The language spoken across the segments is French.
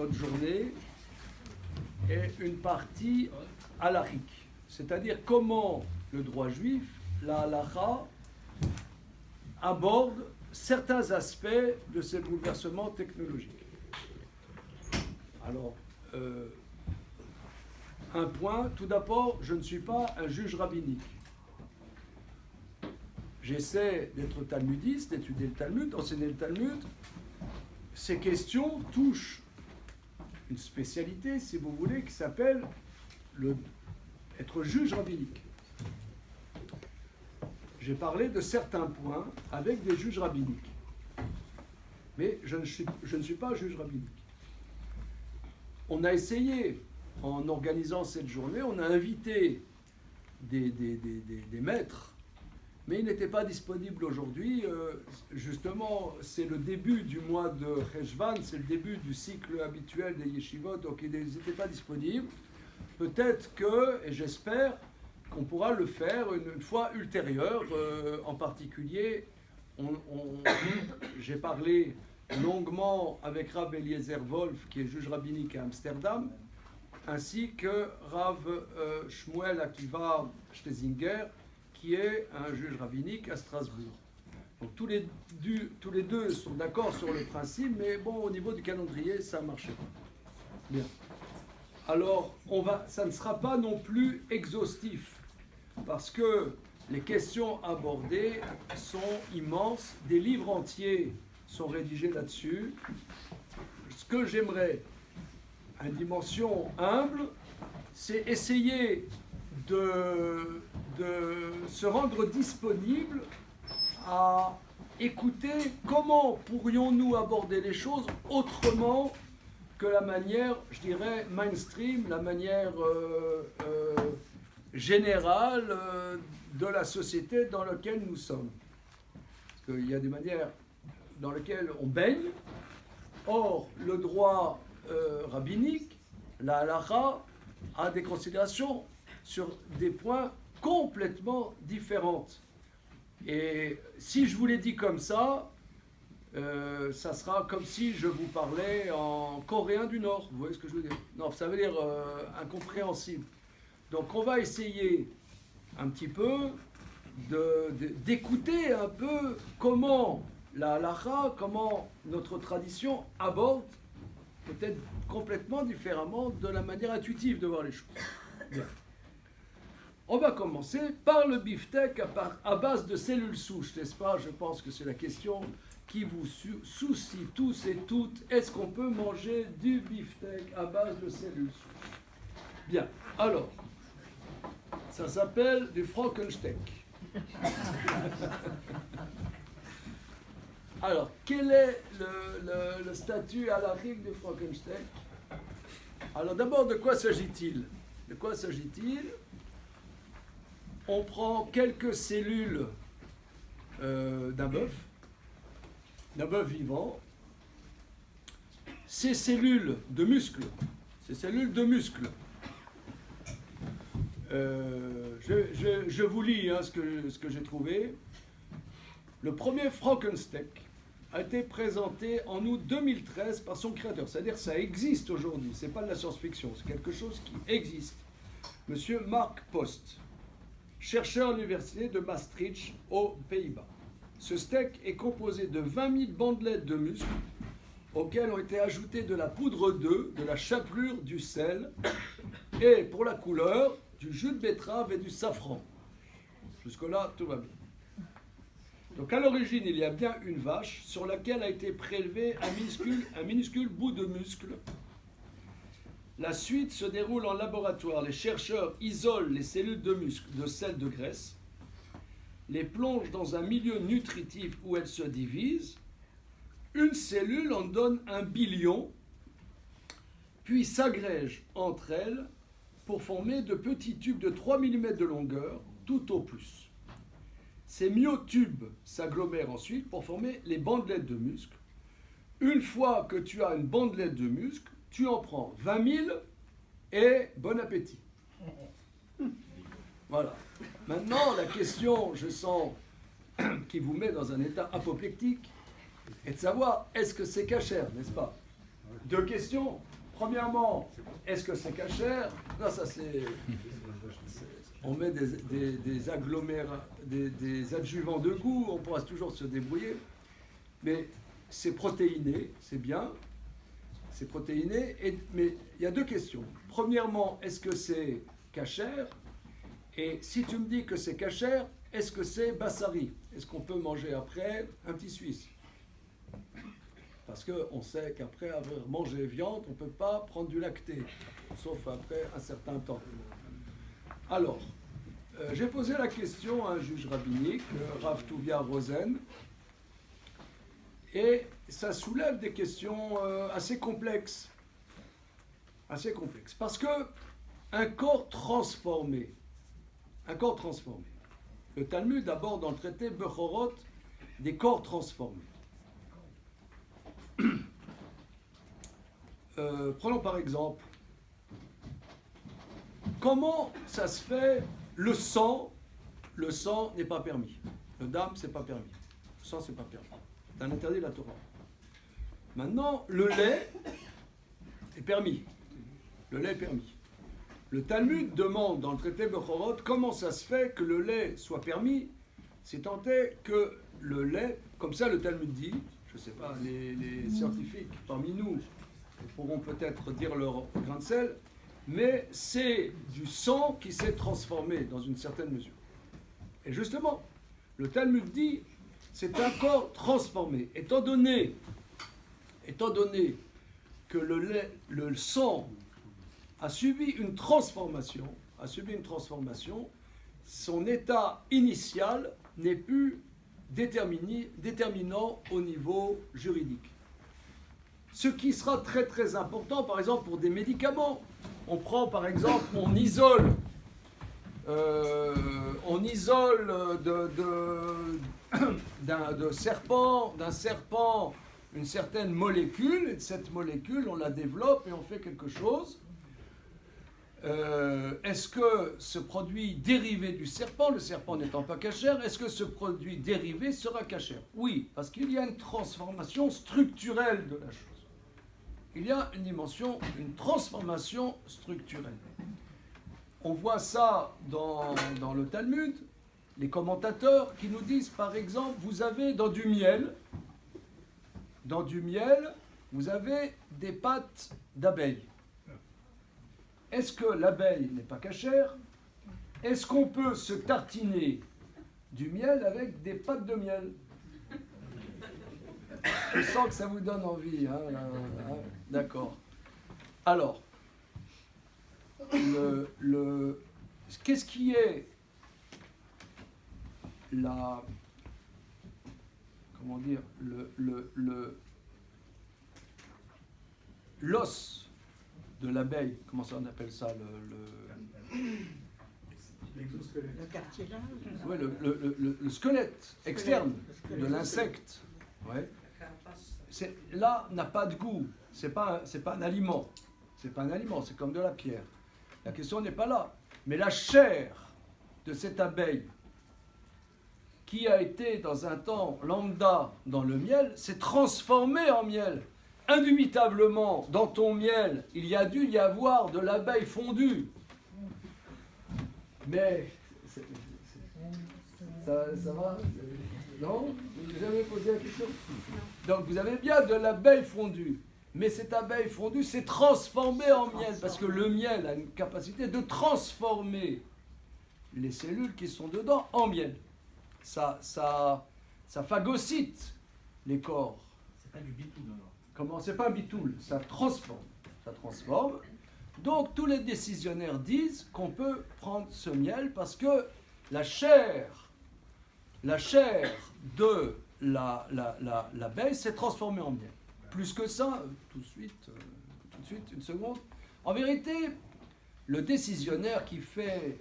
notre journée est une partie halachique, c'est-à-dire comment le droit juif, la halakha, aborde certains aspects de ces bouleversements technologiques. Alors, un point, tout d'abord, je ne suis pas un juge rabbinique. J'essaie d'être talmudiste, d'étudier le Talmud, d'enseigner le Talmud. Ces questions touchent une spécialité, si vous voulez, qui s'appelle être juge rabbinique. J'ai parlé de certains points avec des juges rabbiniques. Mais je ne suis pas juge rabbinique. On a essayé, en organisant cette journée, on a invité des maîtres, mais ils n'étaient pas disponibles aujourd'hui. Justement, c'est le début du mois de Cheshvan, c'est le début du cycle habituel des yeshivot, donc ils n'étaient pas disponibles. Peut-être que, et j'espère, qu'on pourra le faire une fois ultérieure. En particulier, j'ai parlé longuement avec Rav Eliezer Wolf, qui est juge rabbinique à Amsterdam, ainsi que Rav Shmuel Akiva Shtezinger, qui est un juge rabbinique à Strasbourg. Donc tous les deux sont d'accord sur le principe, mais bon, au niveau du calendrier, ça ne marchait pas. Bien. Alors, ça ne sera pas non plus exhaustif, parce que les questions abordées sont immenses, des livres entiers sont rédigés là-dessus. Ce que j'aimerais, à une dimension humble, c'est essayer de se rendre disponible à écouter comment pourrions-nous aborder les choses autrement que la manière, je dirais, mainstream, la manière générale de la société dans laquelle nous sommes. Parce qu'il y a des manières dans lesquelles on baigne. Or, le droit rabbinique, la halakha, a des considérations sur des points complètement différents. Et si je vous l'ai dit comme ça sera comme si je vous parlais en coréen du Nord. Vous voyez ce que je veux dire? Non, ça veut dire incompréhensible. Donc on va essayer un petit peu d'écouter un peu comment la halakha, comment notre tradition aborde peut-être complètement différemment de la manière intuitive de voir les choses. Bien. On va commencer par le beefsteak à base de cellules souches, n'est-ce pas? Je pense que c'est la question qui vous soucie tous et toutes. Est-ce qu'on peut manger du beefsteak à base de cellules souches? Bien, alors, ça s'appelle du Frankensteak. Alors, quel est le statut halakhique du Frankensteak? Alors d'abord, de quoi s'agit-il? De quoi s'agit-il? On prend quelques cellules d'un bœuf vivant. Ces cellules de muscles, je vous lis ce que j'ai trouvé. Le premier Frankensteak a été présenté en août 2013 par son créateur. C'est-à-dire que ça existe aujourd'hui, ce n'est pas de la science-fiction, c'est quelque chose qui existe. Monsieur Mark Post, chercheur à l'université de Maastricht aux Pays-Bas. Ce steak est composé de 20 000 bandelettes de muscles auxquelles ont été ajoutées de la poudre d'œuf, de la chapelure, du sel et, pour la couleur, du jus de betterave et du safran. Jusque-là, tout va bien. Donc à l'origine, il y a bien une vache sur laquelle a été prélevé un minuscule bout de muscle. La suite se déroule en laboratoire. Les chercheurs isolent les cellules de muscle de celles de graisse, les plongent dans un milieu nutritif où elles se divisent. Une cellule en donne 1 billion, puis s'agrègent entre elles pour former de petits tubes de 3 mm de longueur, tout au plus. Ces myotubes s'agglomèrent ensuite pour former les bandelettes de muscles. Une fois que tu as une bandelette de muscles, tu en prends 20 000 et bon appétit. Voilà. Maintenant, la question, je sens, qui vous met dans un état apoplectique, est de savoir, est-ce que c'est cachère, n'est-ce pas? Deux questions. Premièrement, est-ce que c'est cachère? Non, ça c'est... On met des agglomérats, des adjuvants de goût, on pourra toujours se débrouiller. Mais c'est protéiné, c'est bien. C'est protéiné, mais il y a deux questions. Premièrement, est-ce que c'est cachère? Et si tu me dis que c'est cachère, est-ce que c'est bassari? Est-ce qu'on peut manger après un petit Suisse? Parce qu'on sait qu'après avoir mangé viande, on ne peut pas prendre du lacté, sauf après un certain temps. Alors, j'ai posé la question à un juge rabbinique, Rav Tuvia Rosen, et ça soulève des questions assez complexes. Assez complexes. Parce que un corps transformé, le Talmud aborde dans le traité Bechorot des corps transformés. Prenons par exemple, comment ça se fait le sang n'est pas permis. Le dam, c'est pas permis. Le sang, c'est pas permis. C'est un interdit de la Torah. Maintenant, le lait est permis. Le lait est permis. Le Talmud demande dans le traité Bechorot comment ça se fait que le lait soit permis, c'est tant est que le lait, comme ça le Talmud dit, je ne sais pas, les scientifiques parmi nous pourront peut-être dire leur grain de sel, mais c'est du sang qui s'est transformé dans une certaine mesure. Et justement, le Talmud dit, c'est un corps transformé. Étant donné que le sang a subi une transformation, son état initial n'est plus déterminant au niveau juridique. Ce qui sera très très important, par exemple, pour des médicaments. On prend par exemple, on isole d'un serpent une certaine molécule, et de cette molécule, on la développe et on fait quelque chose. Est-ce que ce produit dérivé du serpent, le serpent n'étant pas cachère, est-ce que ce produit dérivé sera cachère? Oui, parce qu'il y a une transformation structurelle de la chose. Il y a une dimension, une transformation structurelle. On voit ça dans le Talmud, les commentateurs qui nous disent, par exemple, vous avez dans du miel, vous avez des pattes d'abeilles. Est-ce que l'abeille n'est pas cachère? Est-ce qu'on peut se tartiner du miel avec des pâtes de miel? Je sens que ça vous donne envie. D'accord. Alors, qu'est-ce qui est la... Comment dire? L'os de l'abeille, comment ça on appelle ça? Le cartilage. Ouais, le squelette externe de l'insecte. Ouais. Là, n'a pas de goût. C'est pas un aliment. C'est pas un aliment, c'est comme de la pierre. La question n'est pas là. Mais la chair de cette abeille, qui a été dans un temps lambda dans le miel, s'est transformée en miel. Indubitablement, dans ton miel, il y a dû y avoir de l'abeille fondue. Mais, ça va? Non? Vous n'avez jamais posé la question? Donc, vous avez bien de l'abeille fondue. Mais cette abeille fondue s'est transformée en miel, parce que le miel a une capacité de transformer les cellules qui sont dedans en miel. Ça phagocyte les corps. C'est pas du bitoul, alors. Comment? C'est pas un bitoul, ça transforme. Donc tous les décisionnaires disent qu'on peut prendre ce miel parce que la chair de l'abeille s'est transformée en miel. Plus que ça, tout de suite, une seconde. En vérité, le décisionnaire qui fait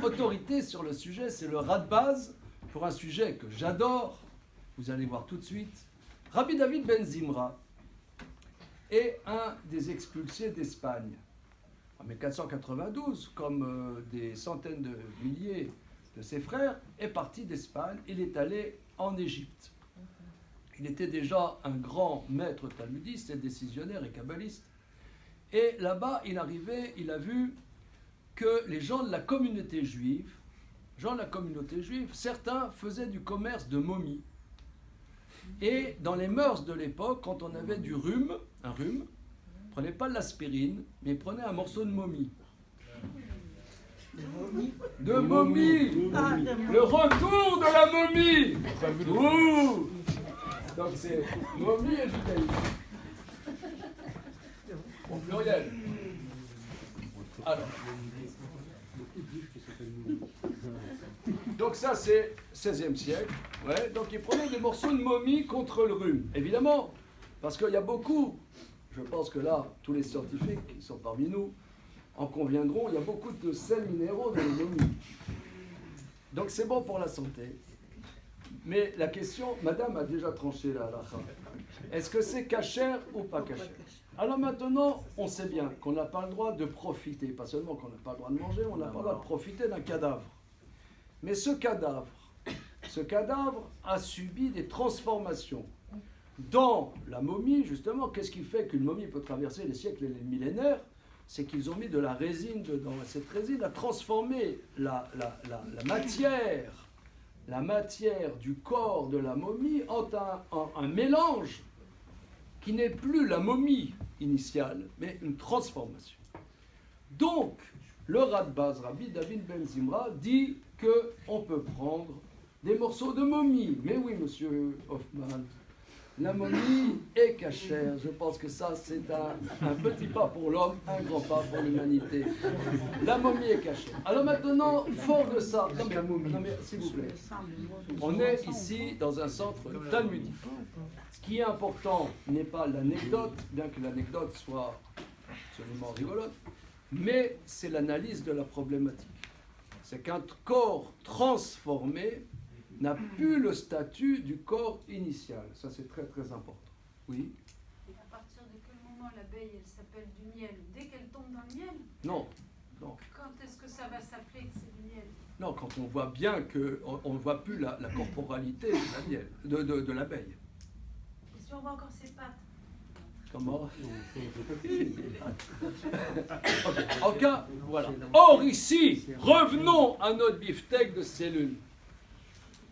autorité sur le sujet, c'est le Radbaz, pour un sujet que j'adore, vous allez voir tout de suite. Rabbi David ben Zimra est un des expulsés d'Espagne. En 1492, comme des centaines de milliers de ses frères, est parti d'Espagne, il est allé en Égypte. Il était déjà un grand maître talmudiste et décisionnaire et kabbaliste. Et là-bas, il a vu que les gens de la communauté juive, certains faisaient du commerce de momies. Et dans les mœurs de l'époque, quand on avait du rhume, on ne prenait pas de l'aspirine, mais prenait un morceau de momie. De momie. Le retour de la momie. Ouh. Donc c'est momie et judaïsme. Au pluriel. Alors. Donc ça c'est 16e siècle. Ouais. Donc ils prenaient des morceaux de momie contre le rhume. Évidemment, parce qu'il y a beaucoup, je pense que là, tous les scientifiques qui sont parmi nous en conviendront, il y a beaucoup de sels minéraux dans les momies. Donc c'est bon pour la santé. Mais la question, madame a déjà tranché la halakha. Est-ce que c'est kasher ou pas kasher? Alors maintenant, on sait bien qu'on n'a pas le droit de profiter, pas seulement qu'on n'a pas le droit de manger, on n'a pas le droit de profiter d'un cadavre. Mais ce cadavre a subi des transformations. Dans la momie, justement, qu'est-ce qui fait qu'une momie peut traverser les siècles et les millénaires? C'est qu'ils ont mis de la résine dedans. Cette résine a transformé la matière du corps de la momie en un mélange qui n'est plus la momie initiale, mais une transformation. Donc, le Radbaz, Rabbi David Ben Zimra, dit qu'on peut prendre des morceaux de momie. Mais oui, monsieur Hoffman, la momie est cachère. Je pense que ça, c'est un petit pas pour l'homme, un grand pas pour l'humanité. La momie est cachère. Alors maintenant, fort de ça, non mais s'il vous plaît, on est ici dans un centre talmudique. Ce qui est important n'est pas l'anecdote, bien que l'anecdote soit absolument rigolote, mais c'est l'analyse de la problématique. C'est qu'un corps transformé n'a plus le statut du corps initial. Ça, c'est très, très important. Oui. Et à partir de quel moment l'abeille, elle s'appelle du miel? Dès qu'elle tombe dans le miel? Non. Quand est-ce que ça va s'appeler que c'est du miel? Non, quand on voit bien qu'on ne voit plus la corporalité de l'abeille. Et si on voit encore ses pattes? Comment? En cas, voilà. Or ici, revenons à notre beefsteak de cellules.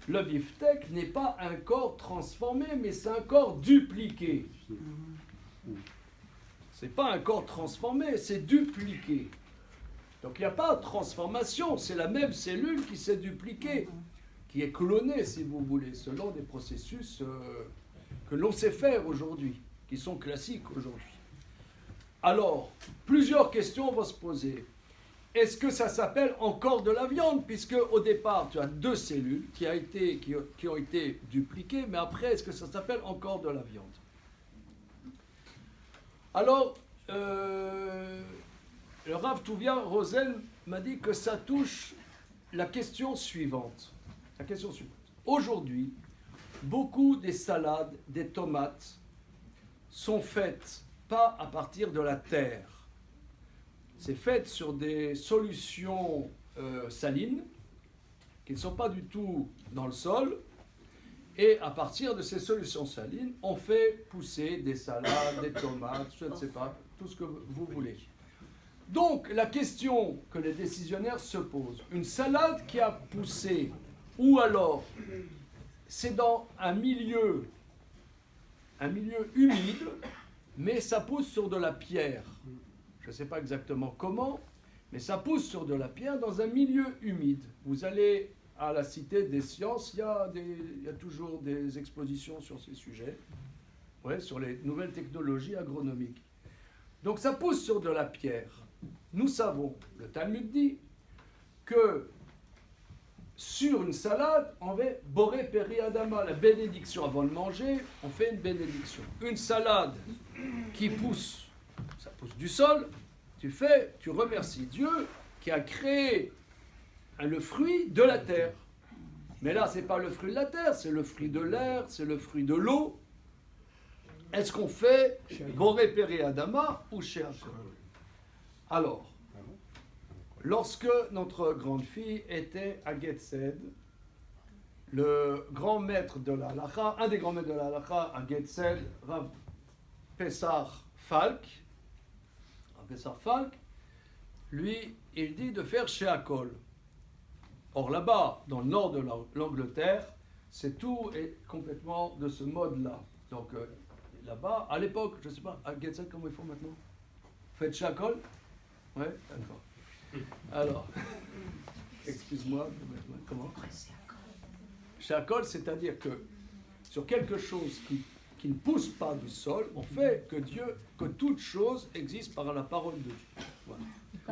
Le beefsteak n'est pas un corps transformé, mais c'est un corps dupliqué. C'est pas un corps transformé, c'est dupliqué. Donc il n'y a pas de transformation, c'est la même cellule qui s'est dupliquée, qui est clonée, si vous voulez, selon des processus que l'on sait faire aujourd'hui, qui sont classiques aujourd'hui. Alors, plusieurs questions vont se poser. Est-ce que ça s'appelle encore de la viande? Puisque au départ, tu as deux cellules qui ont été dupliquées, mais après, est-ce que ça s'appelle encore de la viande? Alors, le Rav Tuvia Rosen m'a dit que ça touche la question suivante. Aujourd'hui, beaucoup des salades, des tomates, sont faites pas à partir de la terre. C'est fait sur des solutions salines qui ne sont pas du tout dans le sol. Et à partir de ces solutions salines, on fait pousser des salades, des tomates, je ne sais pas, tout ce que vous voulez. Donc, la question que les décisionnaires se posent, une salade qui a poussé, ou alors c'est dans un milieu humide, mais ça pousse sur de la pierre. Je ne sais pas exactement comment, mais ça pousse sur de la pierre dans un milieu humide. Vous allez à la Cité des Sciences, il y a toujours des expositions sur ces sujets, sur les nouvelles technologies agronomiques. Donc ça pousse sur de la pierre. Nous savons, le Talmud dit, que sur une salade, on fait boré peri adama, la bénédiction avant de manger, on fait une bénédiction. Une salade qui pousse, ça pousse du sol, tu remercies Dieu qui a créé le fruit de la terre. Mais là, ce n'est pas le fruit de la terre, c'est le fruit de l'air, c'est le fruit de l'eau. Est-ce qu'on fait boré peri adama ou chez Hachem? Alors, lorsque notre grande fille était à Getsed, le grand maître de la halakha, un des grands maîtres de la halakha à Getzel, Rav Pessar Falk, lui, il dit de faire Sheakol. Or là-bas, dans le nord de l'Angleterre, tout est complètement de ce mode-là. Donc là-bas, à l'époque, je ne sais pas, à Getzel, comment ils font maintenant? Faites Sheakol? Ouais, d'accord. Alors, excuse-moi, comment? Sheakol, c'est-à-dire que sur quelque chose qui ne pousse pas du sol, on fait que toute chose existe par la parole de Dieu. Voilà.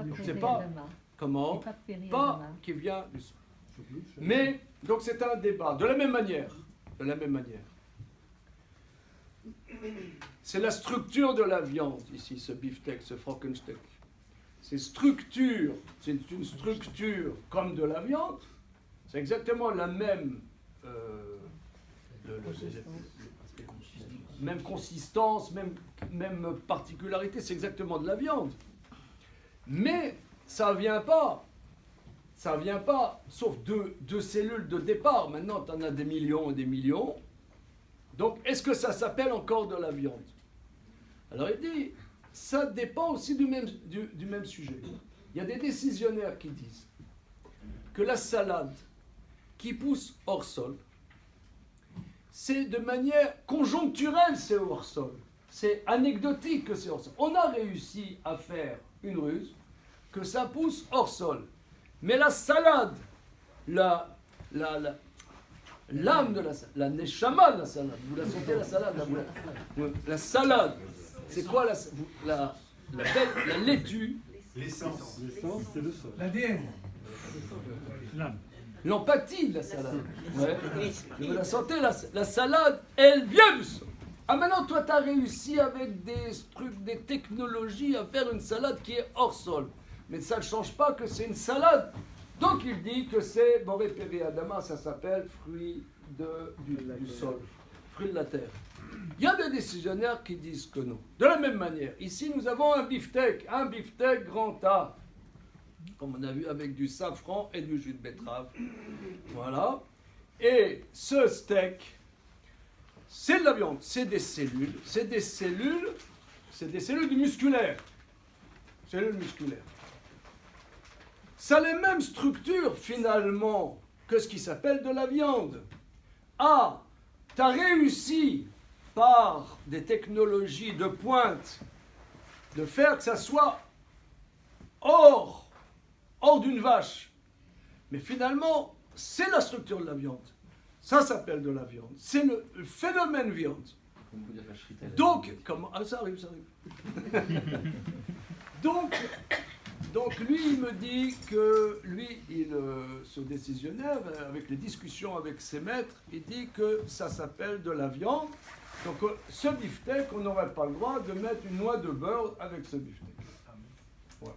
Donc c'est pas comment, pas qui vient du sol. Mais donc c'est un débat. De la même manière, c'est la structure de la viande ici, ce beefsteak, ce Frankensteak. C'est une structure comme de la viande. C'est exactement la même. Même consistance, même particularité, c'est exactement de la viande. Mais ça vient pas, sauf deux cellules de départ. Maintenant, tu en as des millions et des millions. Donc, est-ce que ça s'appelle encore de la viande? Alors, il dit, ça dépend aussi du même sujet. Il y a des décisionnaires qui disent que la salade qui pousse hors sol, c'est de manière conjoncturelle, c'est hors sol. C'est anecdotique que c'est hors sol. On a réussi à faire une ruse que ça pousse hors sol. Mais la salade, l'âme de la salade, la neshama de la salade, vous la sentez la salade la salade, c'est quoi la laitue? L'essence, c'est le sol. L'ADN. L'empathie de la salade. Ouais. Vous la sentez, la salade, elle vient du sol. Ah maintenant, toi, tu as réussi avec des technologies à faire une salade qui est hors sol. Mais ça ne change pas que c'est une salade. Donc il dit que c'est Boré Peri Adama, ça s'appelle fruit du sol, fruit de la terre. Il y a des décisionnaires qui disent que non. De la même manière, ici nous avons un beefsteak grand A, comme on a vu avec du safran et du jus de betterave. Voilà. Et ce steak, c'est de la viande, c'est des cellules musculaires. Cellules musculaires. Ça a les mêmes structures, finalement, que ce qui s'appelle de la viande. Ah, tu as réussi, par des technologies de pointe, de faire que ça soit hors d'une vache. Mais finalement, c'est la structure de la viande. Ça s'appelle de la viande. C'est le phénomène viande. Donc, comment... Ah, ça arrive. Donc lui, il me dit que ce décisionnaire, avec les discussions avec ses maîtres, il dit que ça s'appelle de la viande. Donc ce beefsteak, on n'aurait pas le droit de mettre une noix de beurre avec ce beefsteak. Voilà.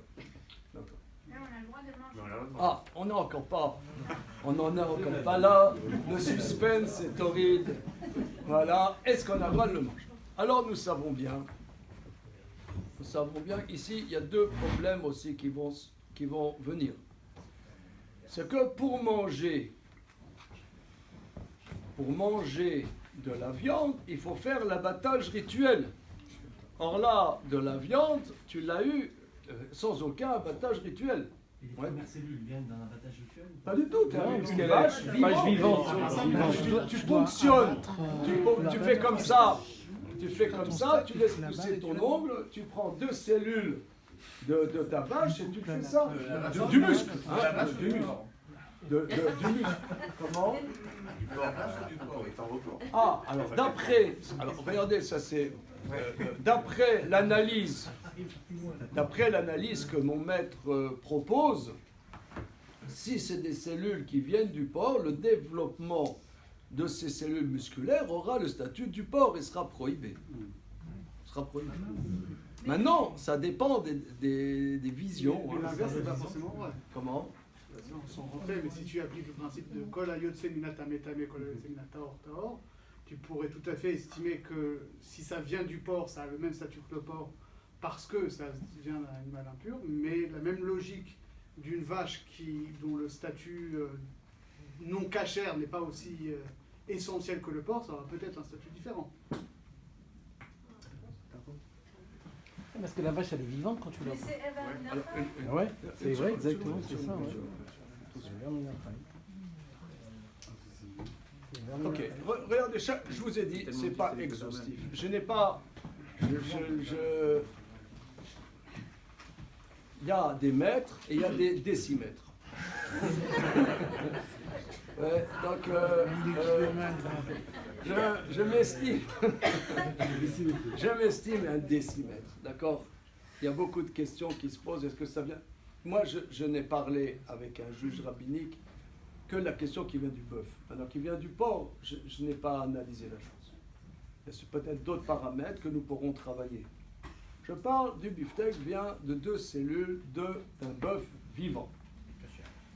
D'accord. Là, on a le droit de manger. Ah, on n'en est encore pas là. Le suspense est horrible. Voilà. Est-ce qu'on a le droit de le manger? Alors nous savons bien ici, il y a deux problèmes aussi qui vont venir. C'est que pour manger de la viande, il faut faire l'abattage rituel. Or là, de la viande, tu l'as eu sans aucun abattage rituel. Et les premières cellules viennent d'un abattage rituel? Pas du tout, tu as une vache vivante. Tu ponctionnes, tu fais comme ça. Tu laisses pousser ton ongle, tu prends 2 cellules de ta vache et tu fais ça. Du muscle. Du muscle. Comment? Du corps est en repos. Ah, alors regardez, ça c'est d'après l'analyse que mon maître propose, si c'est des cellules qui viennent du porc, le développement de ces cellules musculaires aura le statut du porc et sera prohibé. Maintenant, ça dépend des visions. Mais l'inverse, c'est pas forcément vrai. Comment? Sans rentrer, mais si tu appliques le principe de kol ayotse minata metame, kol ayotse minata or taor, tu pourrais tout à fait estimer que si ça vient du porc, ça a le même statut que le porc parce que ça vient d'un animal impur, mais la même logique d'une vache dont le statut non cachère n'est pas aussi essentiel que le porc, ça aura peut-être un statut différent. Parce que la vache, elle est vivante quand tu la Mais c'est Eva Alors, Minachai. Ouais, c'est vrai, exactement, c'est ça. une Ouais. seconde. Ok, regardez, je vous ai dit, c'est pas exhaustif. Je n'ai pas... Il y a des mètres et il y a des décimètres. Ouais, donc, je m'estime... je m'estime un décimètre, d'accord? Il y a beaucoup de questions qui se posent. Est-ce que ça vient... Moi, je n'ai parlé avec un juge rabbinique que la question qui vient du bœuf. Alors, qui vient du porc, je n'ai pas analysé la chose. Il y a peut-être d'autres paramètres que nous pourrons travailler. Je parle du beefsteak vient de 2 cellules d'un bœuf vivant.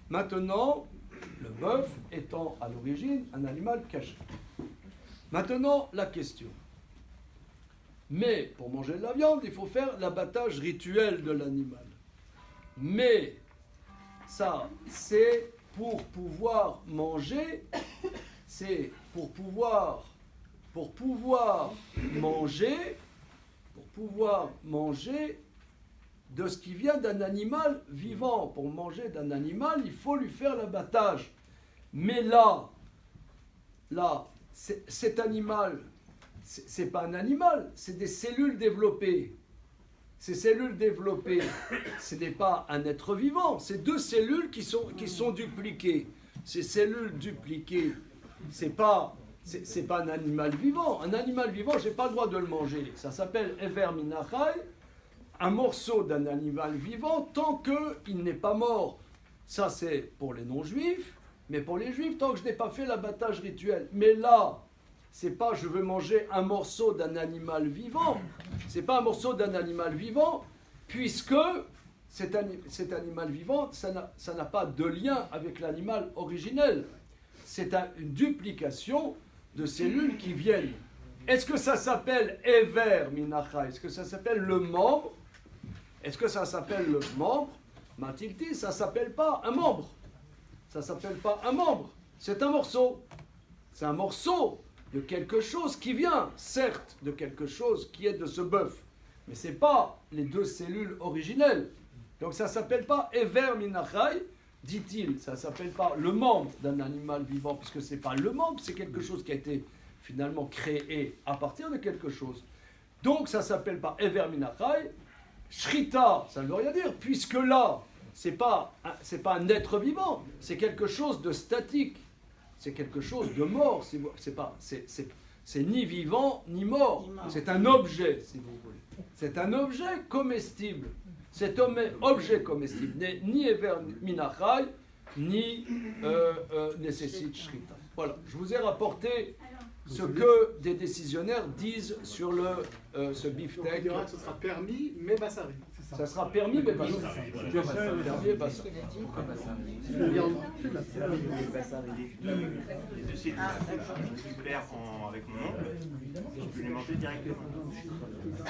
Maintenant, le bœuf étant à l'origine un animal caché. Maintenant, la question. Mais pour manger de la viande, il faut faire l'abattage rituel de l'animal. Mais ça, c'est pour pouvoir manger, c'est pour pouvoir manger de ce qui vient d'un animal vivant. Pour manger d'un animal, il faut lui faire l'abattage. Mais là, cet animal, c'est pas un animal, c'est des cellules développées. Ces cellules développées, ce n'est pas un être vivant, c'est 2 cellules qui sont dupliquées. Ces cellules dupliquées, c'est pas un animal vivant. Un animal vivant, je n'ai pas le droit de le manger. Ça s'appelle Ever Minachai, un morceau d'un animal vivant tant qu'il n'est pas mort. Ça, c'est pour les non-juifs, mais pour les juifs, tant que je n'ai pas fait l'abattage rituel. Mais là, c'est pas je veux manger un morceau d'un animal vivant. C'est pas un morceau d'un animal vivant, puisque cet animal vivant, ça n'a pas de lien avec l'animal originel. C'est une duplication de cellules qui viennent. Est-ce que ça s'appelle Ever Minachai? Est-ce que ça s'appelle le membre? Est-ce que ça s'appelle le membre? Matilti, ça s'appelle pas un membre. Ça s'appelle pas un membre. C'est un morceau. C'est un morceau de quelque chose qui vient, certes, de quelque chose qui est de ce bœuf. Mais ce n'est pas les 2 cellules originelles. Donc ça ne s'appelle pas Ever Minachai, dit-il. Ça ne s'appelle pas le membre d'un animal vivant, puisque ce n'est pas le membre, c'est quelque chose qui a été finalement créé à partir de quelque chose. Donc ça ne s'appelle pas Ever Minachai. Shrita, ça ne veut rien dire, puisque là, ce n'est pas un être vivant, c'est quelque chose de statique. C'est quelque chose de mort, c'est ni vivant ni mort. C'est un objet, si vous voulez. C'est un objet comestible. Cet objet comestible n'est ni Ever Minachai, ni nécessite Shrita. Voilà, je vous ai rapporté ce que des décisionnaires disent sur ce Donc beefsteak. il dira que ce sera permis, mais bassari. Ça sera permis, mais pas permis et bassari. Les 2 cellules musculaires avec mon oncle, je peux les manger directement.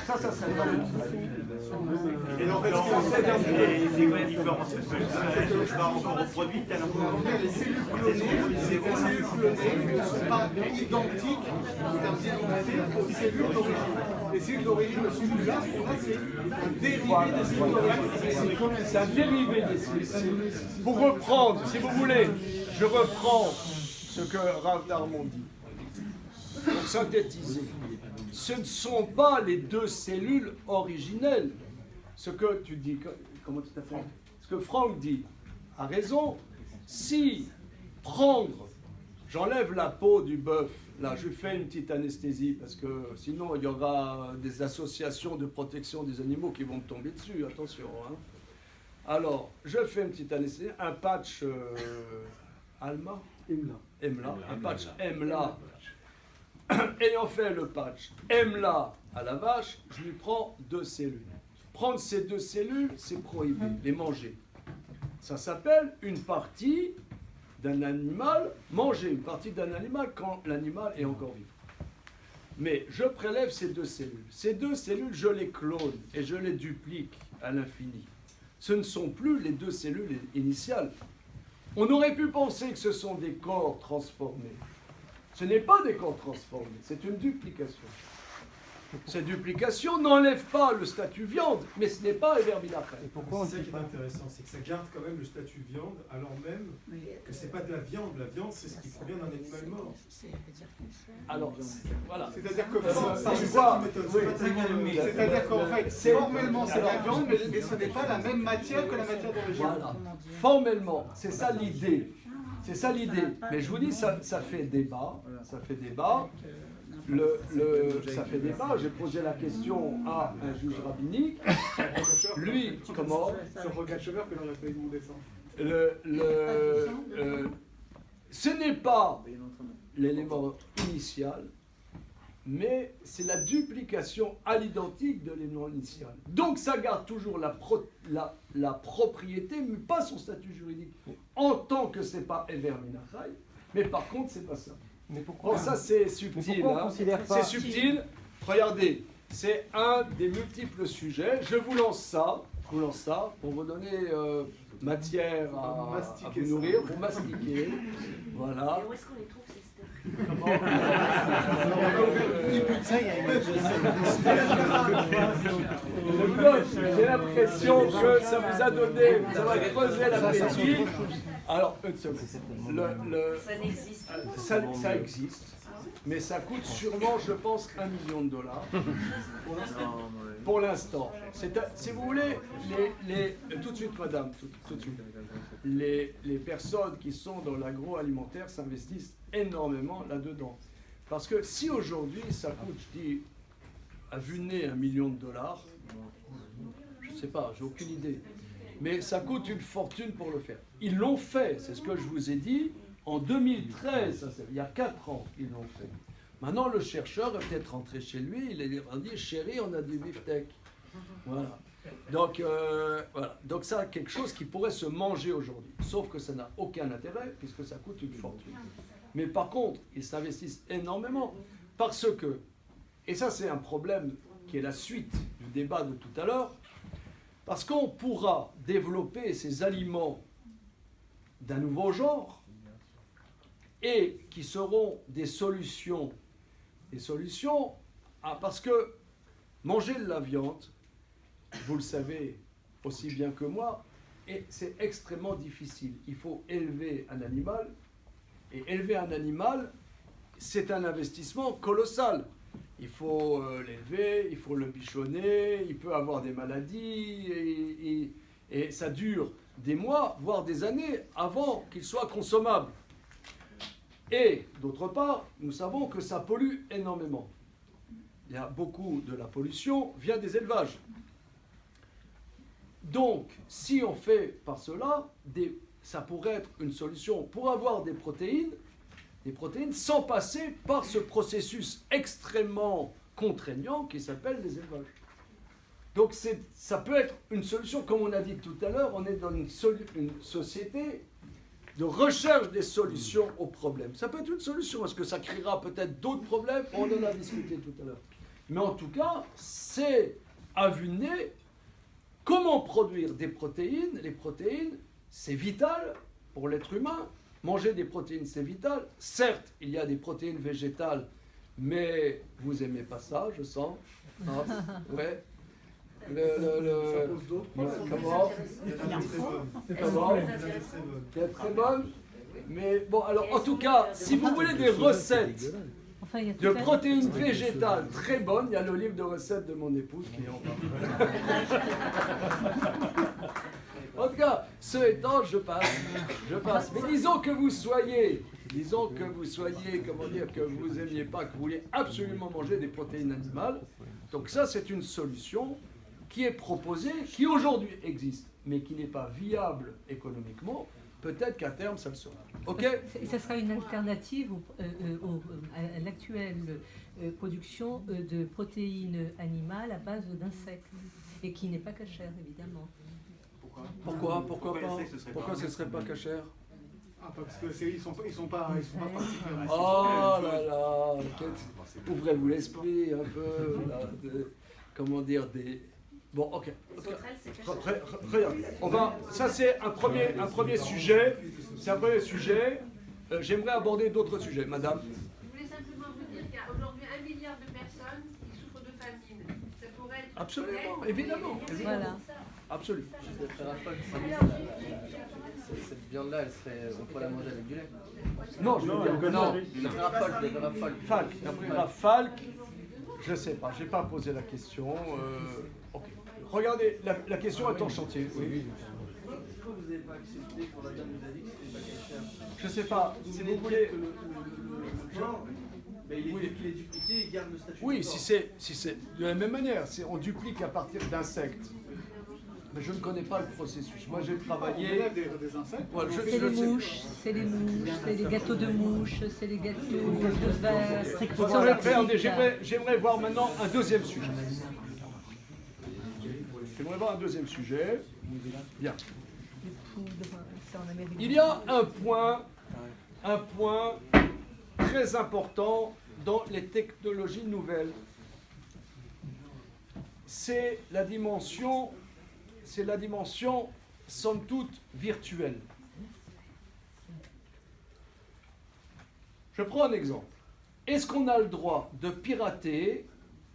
Ça serait Et en fait, C'est quoi la différence? Parce que je pars encore au produit, tel les cellules clonées ne sont pas identiques en termes d'identité aux cellules d'origine. Les cellules d'origine ne sont plus là, c'est un dérivé des cellules d'origine. C'est un dérivé des cellules. Pour reprendre, si vous voulez, je reprends ce que Rav Darmon dit. Pour synthétiser, ce ne sont pas les 2 cellules originelles. Ce que tu dis, comment tu t'appelles? Ce que Franck dit a raison. Si j'enlève la peau du bœuf, là je fais une petite anesthésie parce que sinon il y aura des associations de protection des animaux qui vont me tomber dessus, attention. Hein. Alors, je fais une petite anesthésie, un patch Emla, un patch Emla. Ayant fait le patch Emla à la vache, je lui prends 2 cellules. Prendre ces 2 cellules, c'est prohibé, les manger. Ça s'appelle une partie d'un animal, manger une partie d'un animal quand l'animal est encore vivant. Mais je prélève ces 2 cellules. Ces 2 cellules, je les clone et je les duplique à l'infini. Ce ne sont plus les 2 cellules initiales. On aurait pu penser que ce sont des corps transformés. Ce n'est pas des corps transformés, c'est une duplication. Cette duplication n'enlève pas le statut viande, mais ce n'est pas Ever Minachai. C'est ça qui est intéressant, c'est que ça garde quand même le statut viande, alors même que c'est pas de la viande. La viande, c'est ce qui provient d'un animal mort. Alors, voilà. C'est-à-dire que C'est ça qui m'étonne. Oui. C'est pas tellement le- c'est-à-dire qu'en fait, C'est- formellement c'est de la alors- viande, mais ce n'est pas la même matière que la matière d'origine. Voilà. Formellement, c'est ça l'idée. C'est ça l'idée. Mais je vous dis, ça fait débat. Ça fait débat. Ça fait débat. J'ai posé la question à un juge rabbinique. Lui, comment C'est Rogatchover que l'on a fait demander ça. Ce n'est pas l'élément initial, mais c'est la duplication à l'identique de l'élément initial. Donc ça garde toujours la propriété, mais pas son statut juridique. En tant que c'est pas Ever Minachai, mais par contre c'est pas ça. Mais pourquoi Bon, ça c'est subtil. pourquoi on Hein. considère pas- C'est subtil. Regardez, c'est un des multiples sujets. Je vous lance ça pour vous donner matière à Mastiquer vous ça. nourrir, pour mastiquer. Voilà. Et où est-ce qu'on les trouve ces steaks? Je vous donne, j'ai l'impression que ça vous a donné, ça va creuser l'appétit. Alors, une seconde. Ça n'existe pas. Ça existe, mais ça coûte sûrement, je pense, $1 million. Pour l'instant. Si vous voulez, tout de suite, madame, tout de suite. Les personnes qui sont dans l'agroalimentaire s'investissent énormément là-dedans. Parce que si aujourd'hui, ça coûte, je dis, à vue de nez, $1 million, je ne sais pas, j'ai aucune idée. Mais ça coûte une fortune pour le faire. Ils l'ont fait, c'est ce que je vous ai dit, en 2013, il y a 4 ans, ils l'ont fait. Maintenant, le chercheur est peut-être rentré chez lui, il a dit, chérie, on a du beefsteak. Voilà. Donc, voilà. Donc ça, quelque chose qui pourrait se manger aujourd'hui. Sauf que ça n'a aucun intérêt, puisque ça coûte une fortune. Mais par contre, ils s'investissent énormément, parce que, et ça c'est un problème qui est la suite du débat de tout à l'heure, parce qu'on pourra développer ces aliments d'un nouveau genre et qui seront des solutions parce que manger de la viande, vous le savez aussi bien que moi, et c'est extrêmement difficile. Il faut élever un animal, et élever un animal, c'est un investissement colossal. Il faut l'élever, il faut le bichonner, il peut avoir des maladies, et ça dure des mois, voire des années, avant qu'il soit consommable. Et d'autre part, nous savons que ça pollue énormément. Il y a beaucoup de la pollution via des élevages. Donc, si on fait par cela, ça pourrait être une solution pour avoir des protéines sans passer par ce processus extrêmement contraignant qui s'appelle les élevages. Donc ça peut être une solution, comme on a dit tout à l'heure, on est dans une société de recherche des solutions aux problèmes. Ça peut être une solution, est-ce que ça créera peut-être d'autres problèmes? On en a discuté tout à l'heure. Mais en tout cas, c'est à vue de nez comment produire des protéines. Les protéines, c'est vital pour l'être humain. Manger des protéines, c'est vital. Certes, il y a des protéines végétales, mais vous aimez pas ça, je sens. Ah, ouais. Ça pose d'autres problèmes. Comment? Comment? Très bonne. Très bonne. Mais bon, alors en tout cas, si vous voulez des recettes Enfin, il y a de tout à- protéines végétales très bonnes, il y a le livre de recettes de mon épouse qui est en bas. En tout cas, ce étant, je passe. Mais disons que vous soyez, comment dire, que vous aimiez pas, que vous voulez absolument manger des protéines animales. Donc ça, c'est une solution qui est proposée, qui aujourd'hui existe, mais qui n'est pas viable économiquement. Peut-être qu'à terme, ça le sera. Ok? Et ça sera une alternative à l'actuelle production de protéines animales à base d'insectes, et qui n'est pas cachère, évidemment. Pourquoi Pourquoi pas? les sexes, ce serait Pourquoi pas- ce serait pas cachère? Ah, parce que ils sont pas particulièrement. Oh là là, ouvrez-vous l'esprit un peu, là, comment dire, Bon, ok. Sauterelle, c'est caché. Regarde, ça c'est un premier sujet. C'est un premier sujet. J'aimerais aborder d'autres sujets, madame. Je voulais simplement vous dire qu'il y a aujourd'hui 1 milliard de personnes qui souffrent de famine. Ça pourrait être... Absolument, évidemment. Voilà. Absolument. Cette viande-là, elle serait, on pourrait la manger avec du lait. Non, je veux dire que non. Falk. D'après Falk, je ne sais pas, je n'ai pas posé la question. Ok. Regardez, la question est en chantier. Oui. Pourquoi vous n'avez pas accepté pour la viande nous a dit que c'était pas caché? Je ne sais pas, si vous voulez... Le genre, il est dupliqué, il garde le statut. Oui, si c'est de la même manière, on duplique à partir d'insectes. Mais je ne connais pas le processus. Moi, j'ai travaillé... des insectes. Voilà, C'est les mouches, c'est les gâteaux de mouches, c'est les gâteaux de verre, J'aimerais voir maintenant un deuxième sujet. J'aimerais voir un deuxième sujet. Bien. les poudres, c'est en Amérique. Il y a un point très important dans les technologies nouvelles. C'est la dimension, somme toute, virtuelle. Je prends un exemple. Est-ce qu'on a le droit de pirater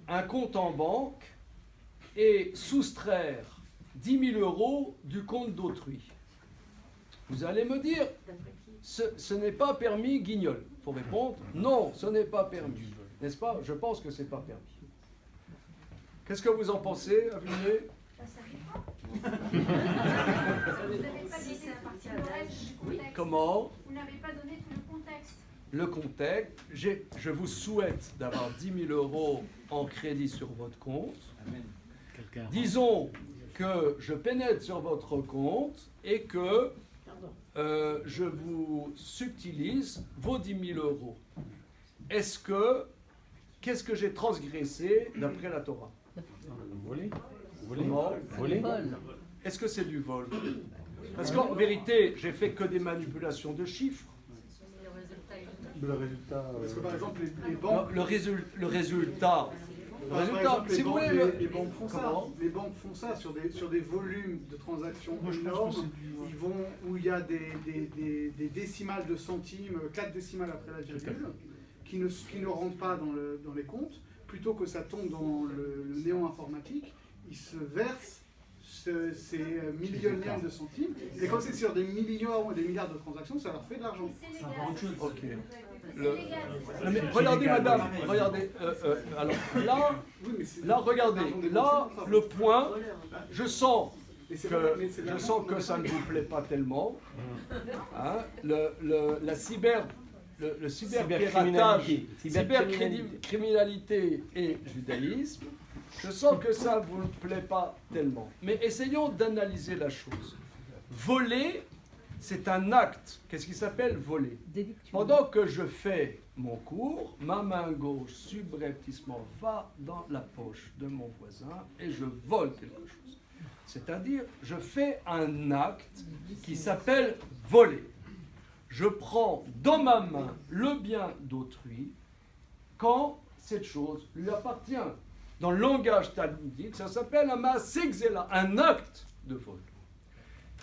un compte en banque et soustraire 10 000 € du compte d'autrui? Vous allez me dire, ce n'est pas permis, Guignol. Il faut répondre, non, ce n'est pas permis. N'est-ce pas? Je pense que ce n'est pas permis. Qu'est-ce que vous en pensez, Avigné? Vous n'avez pas donné la partie contexte. Comment? Vous n'avez pas donné tout le contexte. Le contexte, je vous souhaite d'avoir 10 000 € en crédit sur votre compte. Disons que je pénètre sur votre compte et que je vous subtilise vos 10 000 €. Qu'est-ce que j'ai transgressé d'après la Torah? Voler. Voler. Est-ce que c'est du vol? Parce qu'en vérité, j'ai fait que des manipulations de chiffres. Le résultat. Parce que par exemple, les banques. Le résultat. Par exemple, si vous voulez, les banques font ça. Les banques font ça sur des volumes de transactions énormes. Ils vont où il y a des décimales de centimes, 4 décimales après la virgule, qui ne rentrent pas dans les comptes. Plutôt que ça tombe dans le néant informatique, ils se versent ces millionièmes de centimes. Et quand c'est sur des millions et des milliards de transactions, ça leur fait de l'argent. C'est légal. Ok. C'est légal. Regardez, madame, regardez. Alors là, regardez. Là, le point, je sens que ça ne vous plaît pas tellement. Hein, le cyberpiratage, cybercriminalité et judaïsme, je sens que ça ne vous plaît pas tellement. Mais essayons d'analyser la chose. Voler, c'est un acte. Qu'est-ce qui s'appelle voler? Pendant que je fais mon cours, ma main gauche subrepticement va dans la poche de mon voisin et je vole quelque chose. C'est-à-dire, je fais un acte qui s'appelle voler. Je prends dans ma main le bien d'autrui quand cette chose lui appartient. Dans le langage talmudique, ça s'appelle un maaseh, un acte de vol.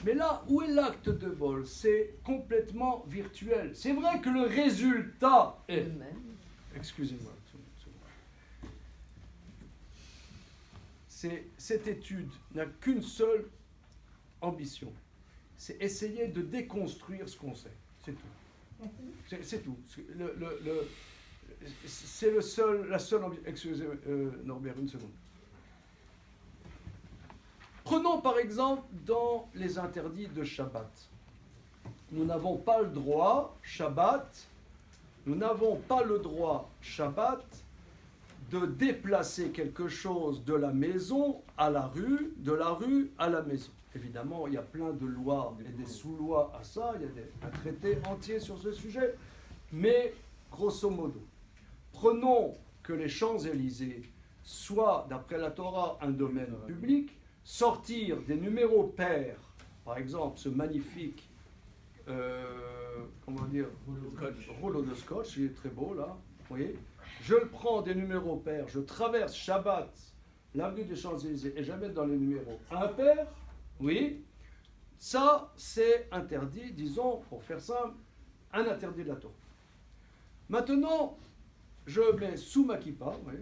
Mais là, où est l'acte de vol? C'est complètement virtuel. C'est vrai que le résultat est... Excusez-moi. Cette étude n'a qu'une seule ambition. C'est essayer de déconstruire ce qu'on sait. C'est tout. C'est tout. C'est la seule ambition. Excusez, Norbert, une seconde. Prenons par exemple dans les interdits de Shabbat. Nous n'avons pas le droit, Shabbat, de déplacer quelque chose de la maison à la rue, de la rue à la maison. Évidemment, il y a plein de lois et des sous-lois à ça, il y a un traité entier sur ce sujet, mais grosso modo, prenons que les Champs-Élysées soient, d'après la Torah, un domaine public, sortir des numéros pairs, par exemple ce magnifique rouleau de scotch, il est très beau là, vous voyez, je le prends des numéros pairs, je traverse Shabbat l'avenue des Champs-Élysées, et jamais dans les numéros impairs, oui, ça c'est interdit, disons, pour faire simple, un interdit de la Torah. Maintenant, je mets sous ma kippa, vous voyez,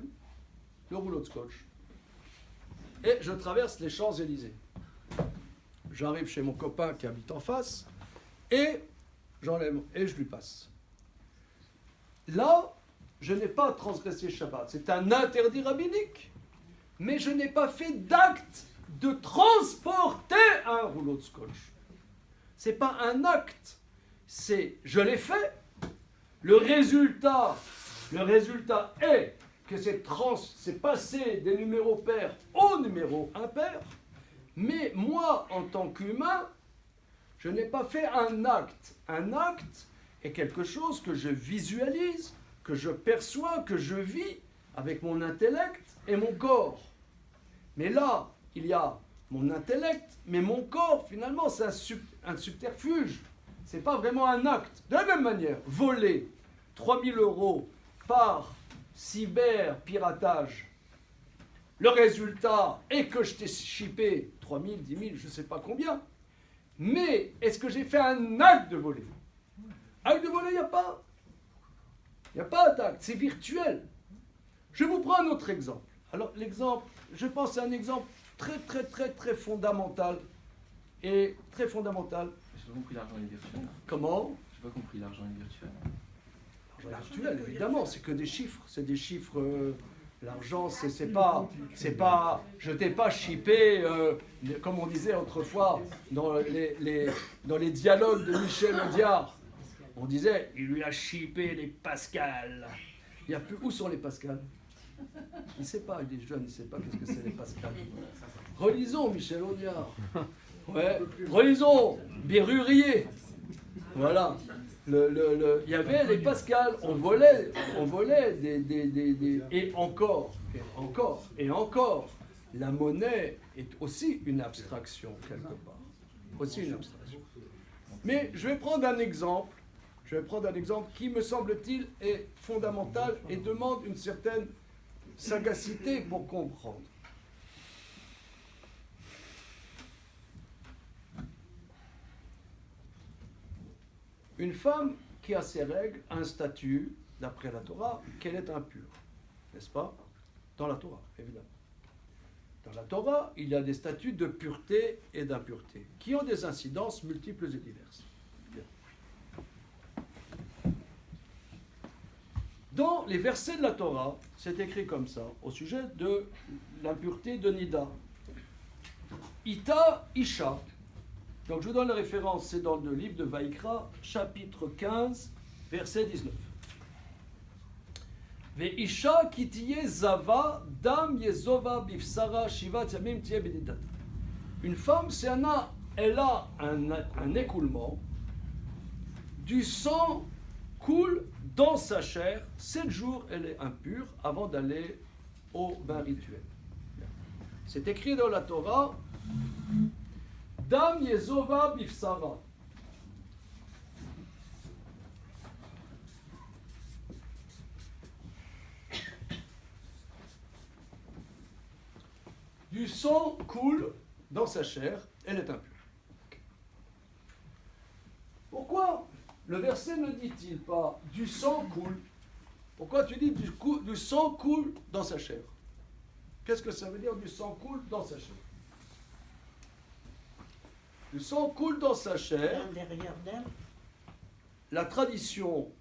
le rouleau de scotch, et je traverse les Champs-Élysées. J'arrive chez mon copain qui habite en face, et j'enlève, et je lui passe. Là, je n'ai pas transgressé Shabbat, c'est un interdit rabbinique, mais je n'ai pas fait d'acte de transporter un rouleau de scotch. C'est pas un acte, c'est je l'ai fait. Le résultat est que c'est passé des numéros pairs aux numéros impairs, mais moi, en tant qu'humain, je n'ai pas fait un acte. Un acte est quelque chose que je visualise, que je perçois, que je vis avec mon intellect et mon corps. Mais là, il y a mon intellect, mais mon corps, finalement, c'est un subterfuge. Ce n'est pas vraiment un acte. De la même manière, voler 3 000 € par cyber-piratage, le résultat est que je t'ai chippé 3 000, 10 000, je ne sais pas combien. Mais est-ce que j'ai fait un acte de voler? Acte de voler, il n'y a pas. Il n'y a pas d'acte, c'est virtuel. Je vous prends un autre exemple. Alors, l'exemple, je pense à un exemple très fondamental. Et très fondamental. J'ai pas compris, l'argent est virtuel. Comment? J'ai pas compris, l'argent est virtuel. L'argent est virtuel, évidemment, c'est que des chiffres. C'est des chiffres. L'argent, c'est pas. Je t'ai pas chippé, comme on disait autrefois dans les dialogues de Michel Audiard. On disait, il lui a chippé les Pascal. Il y a plus. Où sont les Pascal? Il ne sait pas, il est jeune, il ne sait pas qu'est-ce que c'est les Pascal. Relisons Michel Audiard. Ouais. Relisons Bérurier. Voilà. Il y avait les Pascal. On volait des et encore. La monnaie est aussi une abstraction quelque part. Aussi une abstraction. Mais je vais prendre un exemple. Qui, me semble-t-il, est fondamental et demande une certaine sagacité pour comprendre. Une femme qui a ses règles a un statut, d'après la Torah, qu'elle est impure. N'est-ce pas? Dans la Torah, évidemment. Dans la Torah, il y a des statuts de pureté et d'impureté, qui ont des incidences multiples et diverses. Bien. Dans les versets de la Torah, c'est écrit comme ça, au sujet de l'impureté de Nida. Ita Isha. Donc je vous donne la référence, c'est dans le livre de Vaïkra, chapitre 15, verset 19. Ve'isha kitiye zava dam yezova bifsara shivat yamim tiye bedidat. Une femme, elle a un écoulement, du sang coule dans sa chair, 7 jours elle est impure avant d'aller au bain rituel. C'est écrit dans la Torah, Dam Yezova Bifsara. Du sang coule dans sa chair, elle est impure. Pourquoi le verset ne dit-il pas du sang coule? Pourquoi tu dis du sang coule dans sa chair? Qu'est-ce que ça veut dire du sang coule dans sa chair? Du sang coule dans sa chair. La tradition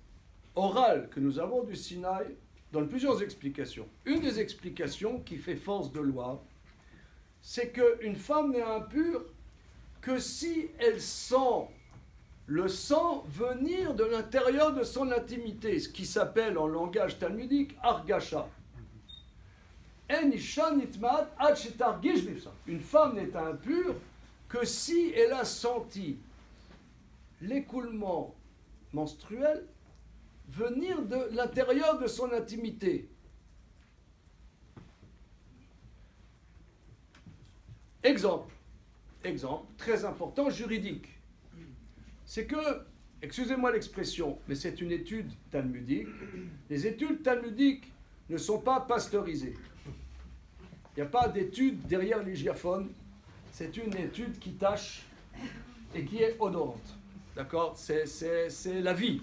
orale que nous avons du Sinaï donne plusieurs explications. Une des explications qui fait force de loi, c'est qu'une femme n'est impure que si elle sent le sang venir de l'intérieur de son intimité, ce qui s'appelle en langage talmudique argasha. Une femme n'est impure que si elle a senti l'écoulement menstruel venir de l'intérieur de son intimité. Exemple très important, juridique. C'est que, excusez-moi l'expression, mais c'est une étude talmudique. Les études talmudiques ne sont pas pasteurisées. Il n'y a pas d'étude derrière l'hygiaphone. C'est une étude qui tâche et qui est odorante. D'accord? C'est la vie.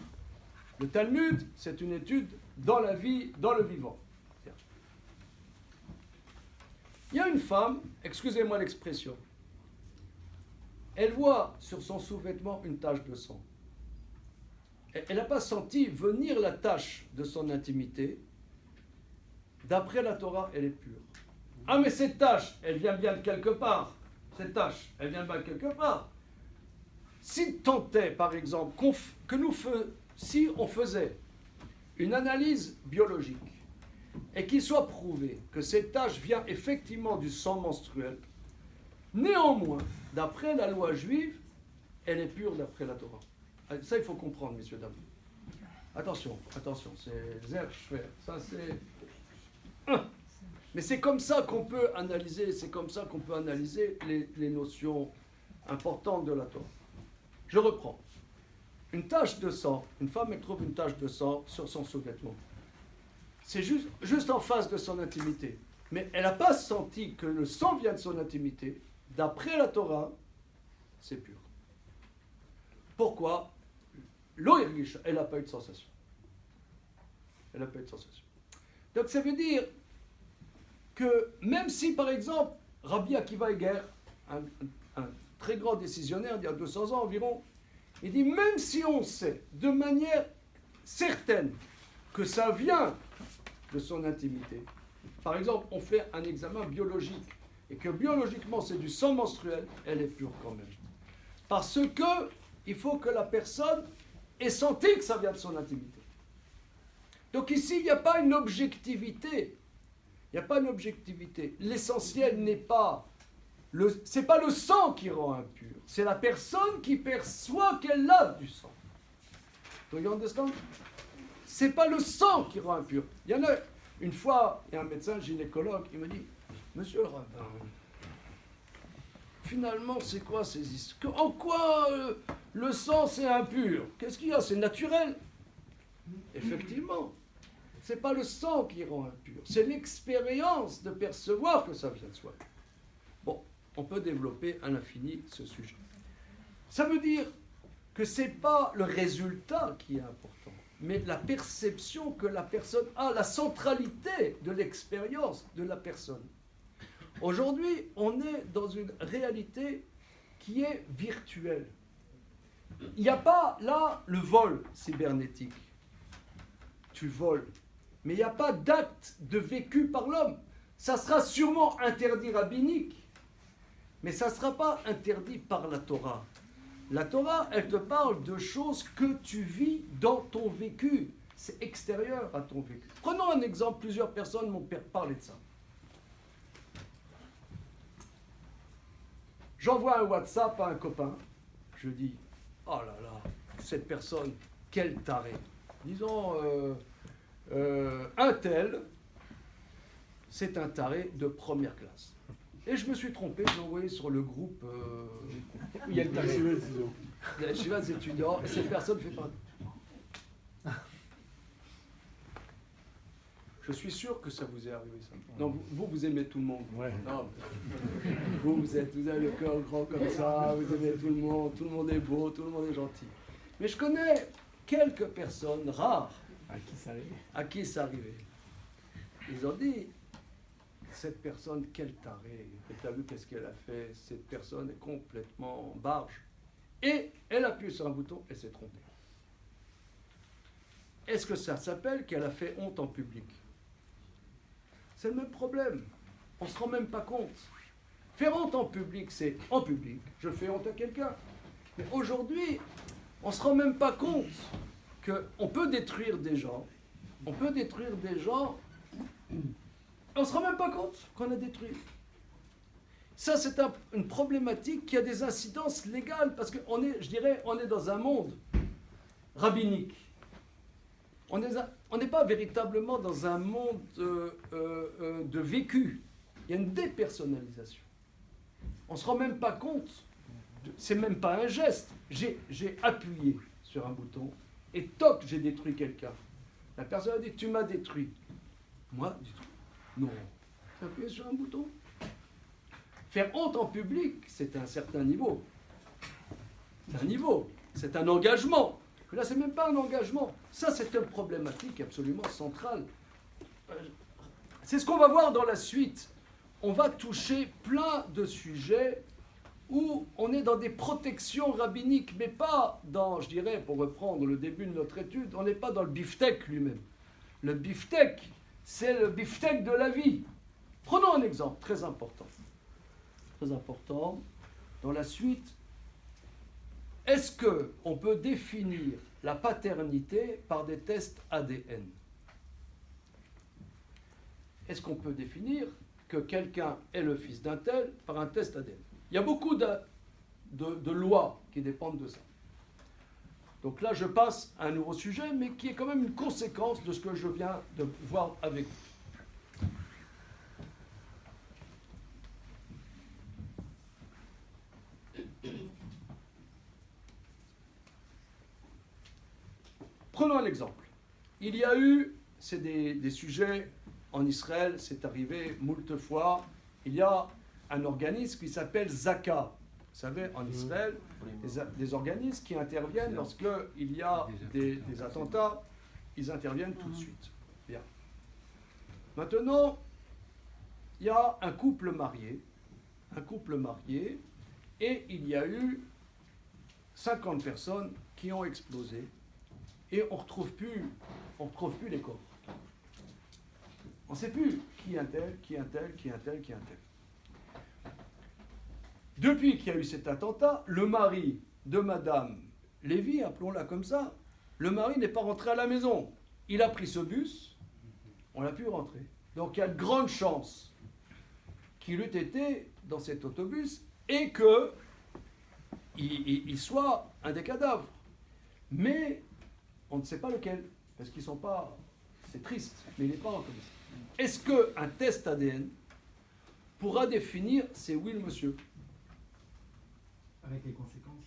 Le Talmud, c'est une étude dans la vie, dans le vivant. Il y a une femme, excusez-moi l'expression, elle voit sur son sous-vêtement une tache de sang. Elle n'a pas senti venir la tache de son intimité. D'après la Torah, elle est pure. Ah, mais cette tache, elle vient bien de quelque part. Cette tache, elle vient bien de quelque part. Si tant est, par exemple, si on faisait une analyse biologique et qu'il soit prouvé que cette tache vient effectivement du sang menstruel, néanmoins, d'après la loi juive, elle est pure d'après la Torah. Ça, il faut comprendre, messieurs, dames. Attention, c'est Zerchfer, ça c'est... Mais c'est comme ça qu'on peut analyser, les notions importantes de la Torah. Je reprends. Une tache de sang, une femme, elle trouve une tache de sang sur son sous-vêtement. C'est juste en face de son intimité. Mais elle n'a pas senti que le sang vient de son intimité. D'après la Torah, c'est pur. Pourquoi? L'oïrgish, elle n'a pas eu de sensation. Donc ça veut dire que même si, par exemple, Rabbi Akiva Eger, un très grand décisionnaire d'il y a 200 ans environ, il dit même si on sait de manière certaine que ça vient de son intimité, par exemple, on fait un examen biologique et que biologiquement c'est du sang menstruel, elle est pure quand même. Parce que il faut que la personne ait senti que ça vient de son intimité. Donc ici, il n'y a pas une objectivité. L'essentiel n'est pas c'est pas le sang qui rend impur, c'est la personne qui perçoit qu'elle a du sang. Do you understand? C'est pas le sang qui rend impur. Il y en a une fois, il y a un médecin gynécologue, il me dit, monsieur le rabbin, finalement, c'est quoi ces histoires? En quoi le sang c'est impur? Qu'est-ce qu'il y a? C'est naturel. Effectivement. C'est pas le sang qui rend impur, c'est l'expérience de percevoir que ça vient de soi. Bon, on peut développer à l'infini ce sujet. Ça veut dire que c'est pas le résultat qui est important, mais la perception que la personne a, la centralité de l'expérience de la personne. Aujourd'hui, on est dans une réalité qui est virtuelle. Il n'y a pas là le vol cybernétique. Tu voles. Mais il n'y a pas d'acte de vécu par l'homme. Ça sera sûrement interdit rabbinique, mais ça ne sera pas interdit par la Torah. La Torah, elle te parle de choses que tu vis dans ton vécu. C'est extérieur à ton vécu. Prenons un exemple, plusieurs personnes m'ont parlé de ça. J'envoie un WhatsApp à un copain. Je dis, oh là là, cette personne, quel taré. Disons... un tel, c'est un taré de première classe. Et je me suis trompé, j'ai envoyé sur le groupe où il y a le taré. Les Chivas étudiants, et cette personne fait pas. Je suis sûr que ça vous est arrivé, ça. Non, vous aimez tout le monde. Ouais. Non, vous avez le cœur grand comme ça, vous aimez tout le monde est beau, tout le monde est gentil. Mais je connais quelques personnes rares à qui c'est arrivé. Ils ont dit, cette personne, quel taré, tu as vu qu'est-ce qu'elle a fait, cette personne est complètement barge. Et elle appuie sur un bouton et s'est trompée. Est-ce que ça s'appelle qu'elle a fait honte en public? C'est le même problème. On ne se rend même pas compte. Faire honte en public, c'est en public, je fais honte à quelqu'un. Mais aujourd'hui, on ne se rend même pas compte qu'on peut détruire des gens. On peut détruire des gens. On ne se rend même pas compte qu'on a détruit. Ça, c'est une problématique qui a des incidences légales, parce qu'on est, je dirais, on est dans un monde rabbinique. On n'est pas véritablement dans un monde de vécu. Il y a une dépersonnalisation. On ne se rend même pas compte. C'est même pas un geste. J'ai appuyé sur un bouton et toc, j'ai détruit quelqu'un. La personne a dit, tu m'as détruit. Moi, du tout. Non. appuyer sur un bouton. Faire honte en public, c'est un certain niveau. C'est un niveau, c'est un engagement. Là, c'est même pas un engagement. Ça, c'est une problématique absolument centrale. C'est ce qu'on va voir dans la suite. On va toucher plein de sujets où on est dans des protections rabbiniques, mais pas dans, je dirais, pour reprendre le début de notre étude, on n'est pas dans le beefsteak lui-même. Le beefsteak, c'est le beefsteak de la vie. Prenons un exemple très important. Très important. Dans la suite, est-ce qu'on peut définir la paternité par des tests ADN? Est-ce qu'on peut définir que quelqu'un est le fils d'un tel par un test ADN? Il y a beaucoup de lois qui dépendent de ça. Donc là, je passe à un nouveau sujet, mais qui est quand même une conséquence de ce que je viens de voir avec vous. Prenons un exemple. Il y a eu, c'est des sujets en Israël, c'est arrivé moult fois, il y a un organisme qui s'appelle Zaka. Vous savez, en Israël, des organismes qui interviennent lorsqu'il y a des attentats, ils interviennent tout de suite. Bien. Maintenant, il y a un couple marié, et il y a eu 50 personnes qui ont explosé, et on ne retrouve plus les corps. On ne sait plus qui est un tel. Depuis qu'il y a eu cet attentat, le mari de Madame Lévy, appelons-la comme ça, le mari n'est pas rentré à la maison. Il a pris ce bus, on l'a pu rentrer. Donc il y a de grandes chances qu'il eût été dans cet autobus et qu'il soit un des cadavres. Mais on ne sait pas lequel, parce qu'ils ne sont pas... C'est triste, mais il n'est pas reconnu. Est-ce qu'un test ADN pourra définir c'est oui le monsieur? Avec les conséquences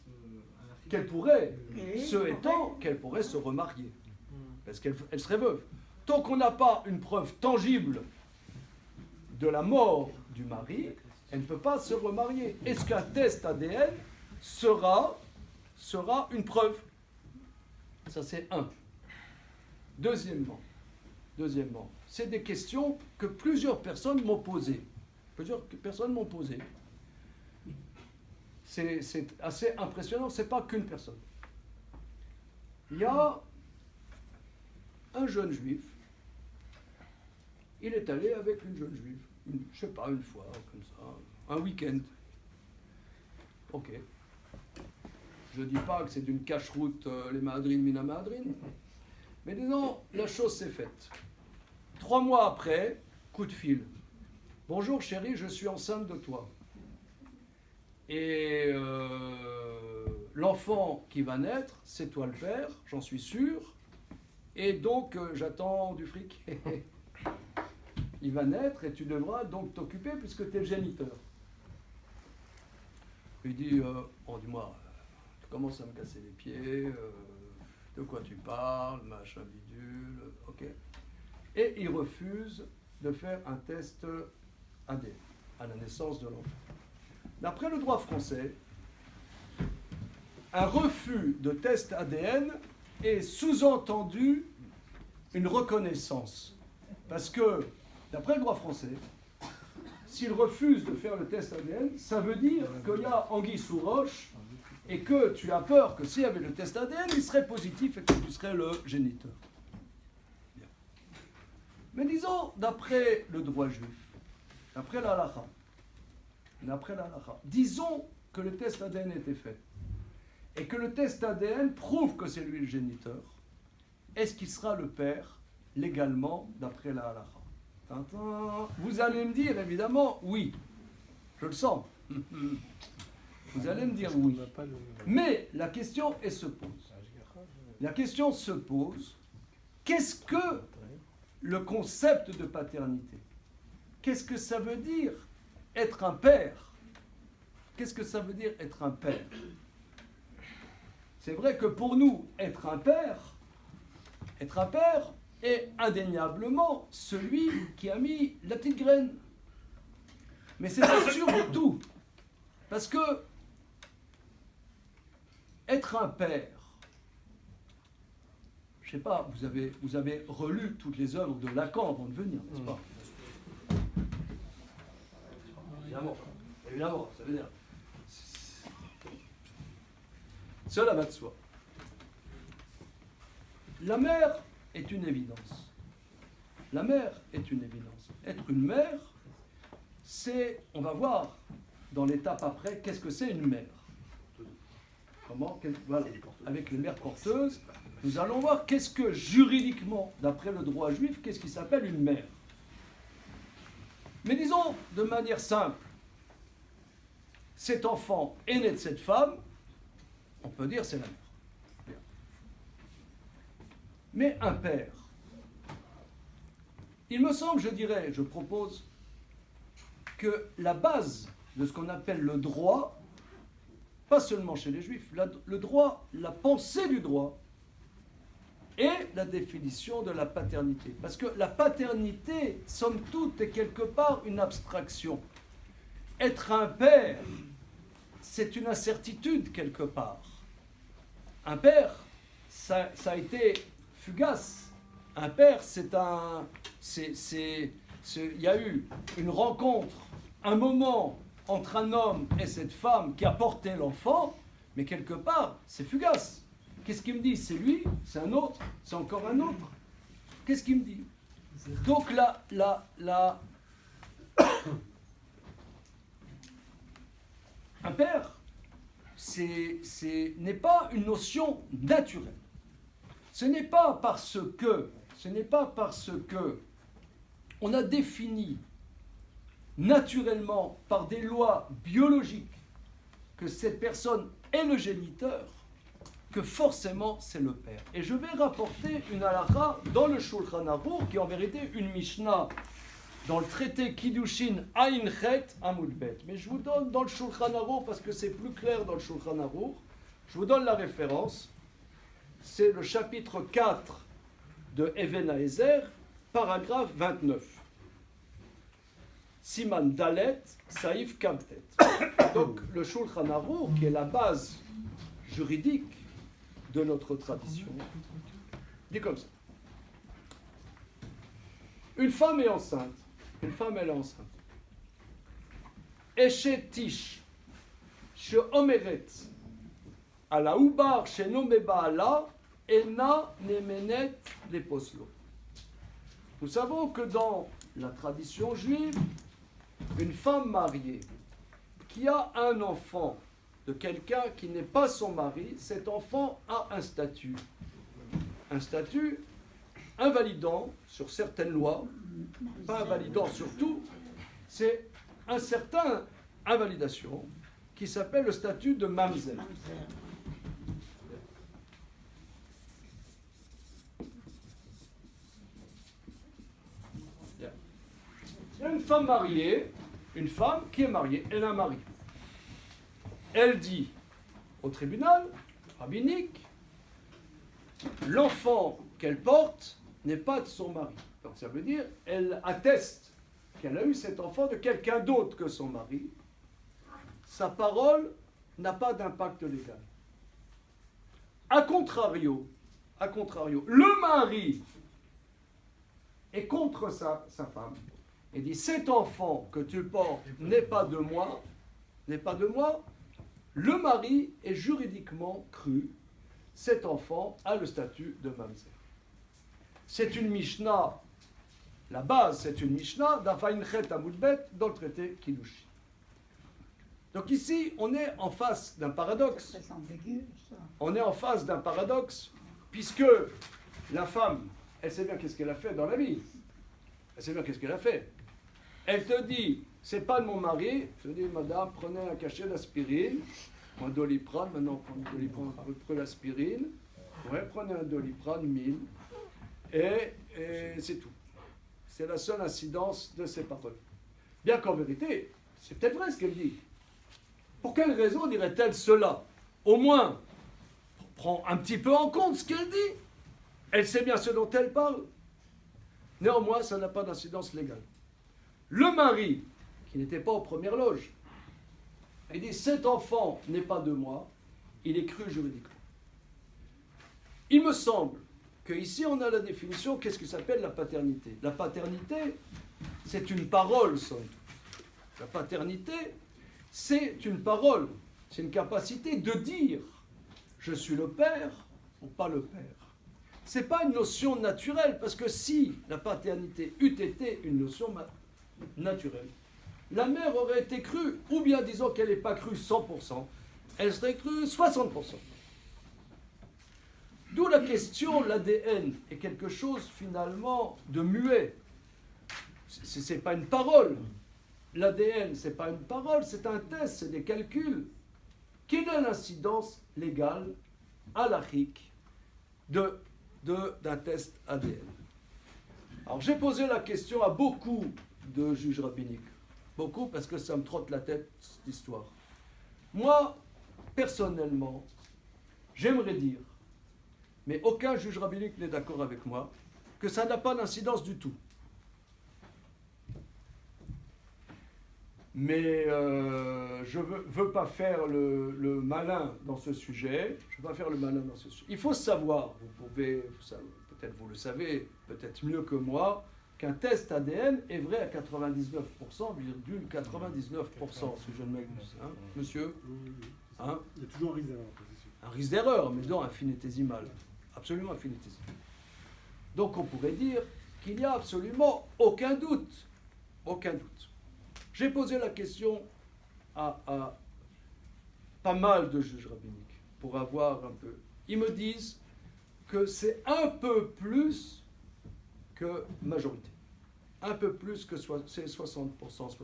Qu'elle pourrait, ce étant, qu'elle pourrait se remarier. Parce qu'elle serait veuve. Tant qu'on n'a pas une preuve tangible de la mort du mari, elle ne peut pas se remarier. Est-ce qu'un test ADN sera une preuve? Ça, c'est un. Deuxièmement, c'est des questions que plusieurs personnes m'ont posées. C'est assez impressionnant, c'est pas qu'une personne. Il y a un jeune juif, il est allé avec une jeune juive, je sais pas, une fois, comme ça, un week-end. Ok. Je dis pas que c'est d'une cache-route, les Mahadrin, Mina Mahadrin, mais disons, la chose s'est faite. 3 mois après, coup de fil. Bonjour chérie, je suis enceinte de toi. Et l'enfant qui va naître, c'est toi le père, j'en suis sûr. Et donc, j'attends du fric. Il va naître et tu devras donc t'occuper puisque tu es le géniteur. Il dit, dis-moi, tu commences à me casser les pieds, de quoi tu parles, machin bidule, ok. Et il refuse de faire un test ADN à la naissance de l'enfant. D'après le droit français, un refus de test ADN est sous-entendu une reconnaissance. Parce que, d'après le droit français, s'il refuse de faire le test ADN, ça veut dire qu'il y a anguille sous roche et que tu as peur que s'il y avait le test ADN, il serait positif et que tu serais le géniteur. Bien. Mais disons, d'après le droit juif, d'après la halakha, disons que le test ADN était fait et que le test ADN prouve que c'est lui le géniteur, est-ce qu'il sera le père légalement d'après la halakha? Vous allez me dire évidemment oui, je le sens. Vous allez me dire oui. Mais la question se pose. La question se pose, qu'est-ce que le concept de paternité? Qu'est-ce que ça veut dire être un père? Qu'est-ce que ça veut dire être un père? C'est vrai que pour nous, être un père est indéniablement celui qui a mis la petite graine. Mais c'est pas sûr du tout. Parce que être un père, je sais pas, vous avez relu toutes les œuvres de Lacan avant de venir, n'est-ce pas? Évidemment, ça veut dire. Cela va de soi. La mère est une évidence. La mère est une évidence. Être une mère, c'est, on va voir dans l'étape après, qu'est-ce que c'est une mère. Comment, voilà, avec les mères porteuses, nous allons voir qu'est-ce que juridiquement, d'après le droit juif, qu'est-ce qui s'appelle une mère. Mais disons de manière simple, cet enfant est né de cette femme, on peut dire c'est la mère. Bien. Mais un père, il me semble, je propose que la base de ce qu'on appelle le droit, pas seulement chez les juifs, le droit, la pensée du droit, est la définition de la paternité. Parce que la paternité, somme toute, est quelque part une abstraction. Être un père, c'est une incertitude quelque part. Un père, ça a été fugace. Un père, il y a eu une rencontre, un moment entre un homme et cette femme qui a porté l'enfant, mais quelque part, c'est fugace. Qu'est-ce qu'il me dit? C'est lui, c'est un autre, c'est encore un autre. Qu'est-ce qu'il me dit? Donc un père, n'est pas une notion naturelle. Ce n'est pas parce que on a défini naturellement par des lois biologiques que cette personne est le géniteur, que forcément c'est le père. Et je vais rapporter une halakha dans le Shulchan Aruch, qui est en vérité une Mishnah dans le traité Kiddushin Ayin Chet Amud Bet. Mais je vous donne dans le Shulchan Aruch, parce que c'est plus clair dans le Shulchan Aruch, je vous donne la référence. C'est le chapitre 4 de Even Haezer, paragraphe 29. Siman Dalet, Saïf Kamtet. Donc le Shulchan Aruch, qui est la base juridique de notre tradition, dit comme ça. Une femme est enceinte. Elle est enceinte. Eshet Tish, she'omeret, ala ubar she'no bebaala, ena nemenet leposlo. Nous savons que dans la tradition juive, une femme mariée qui a un enfant de quelqu'un qui n'est pas son mari, cet enfant a un statut invalidant sur certaines lois, pas invalidant sur tout, c'est un certain invalidation qui s'appelle le statut de mamzer. Il y a une femme mariée, une femme qui est mariée, elle a un mari. Elle dit au tribunal rabbinique, l'enfant qu'elle porte n'est pas de son mari. Donc ça veut dire, elle atteste qu'elle a eu cet enfant de quelqu'un d'autre que son mari. Sa parole n'a pas d'impact légal. A contrario, le mari est contre sa femme et dit, cet enfant que tu portes n'est pas de moi, le mari est juridiquement cru, cet enfant a le statut de mamzer. C'est une Mishnah, la base c'est une Mishnah d'Afayin Chet Amud Bet dans le traité Kiddushin. Donc ici, on est en face d'un paradoxe. On est en face d'un paradoxe, puisque la femme, elle sait bien qu'est-ce qu'elle a fait dans la vie. Elle sait bien qu'est-ce qu'elle a fait. Elle te dit, c'est pas de mon mari. Je te dis, madame, prenez un cachet d'aspirine, un Doliprane, maintenant prenez l'aspirine. Ouais, prenez un Doliprane, 1000. Et c'est tout. C'est la seule incidence de ces paroles. Bien qu'en vérité, c'est peut-être vrai ce qu'elle dit. Pour quelle raison dirait-elle cela? Au moins, prends un petit peu en compte ce qu'elle dit. Elle sait bien ce dont elle parle. Néanmoins, ça n'a pas d'incidence légale. Le mari qui n'était pas aux premières loges. Il dit, cet enfant n'est pas de moi, il est cru juridiquement. Il me semble qu'ici on a la définition, qu'est-ce que s'appelle la paternité? La paternité, c'est une parole, somme toute. La paternité, c'est une parole, c'est une capacité de dire je suis le père ou pas le père. Ce n'est pas une notion naturelle, parce que si la paternité eût été une notion naturelle, la mère aurait été crue, ou bien disons qu'elle n'est pas crue 100%, elle serait crue 60%. D'où la question, l'ADN est quelque chose finalement de muet. Ce n'est pas une parole. L'ADN, ce n'est pas une parole, c'est un test, c'est des calculs. Quelle est l'incidence légale, halachique, d'un test ADN? Alors j'ai posé la question à beaucoup de juges rabbiniques. Beaucoup parce que ça me trotte la tête, cette histoire. Moi, personnellement, j'aimerais dire, mais aucun juge rabbinique n'est d'accord avec moi, que ça n'a pas d'incidence du tout. Mais je ne veux pas faire le malin dans ce sujet. Il faut savoir, peut-être vous le savez, peut-être mieux que moi, qu'un test ADN est vrai à 99%, virgule 99%, si je ne m'abuse. Hein, monsieur? Hein? Il y a toujours un risque d'erreur. Un risque d'erreur, mais non infinitésimal. Absolument infinitésimal. Donc on pourrait dire qu'il n'y a absolument aucun doute. Aucun doute. J'ai posé la question à pas mal de juges rabbiniques pour avoir un peu. Ils me disent que c'est un peu plus que majorité. Un peu plus que c'est 60%, 70%.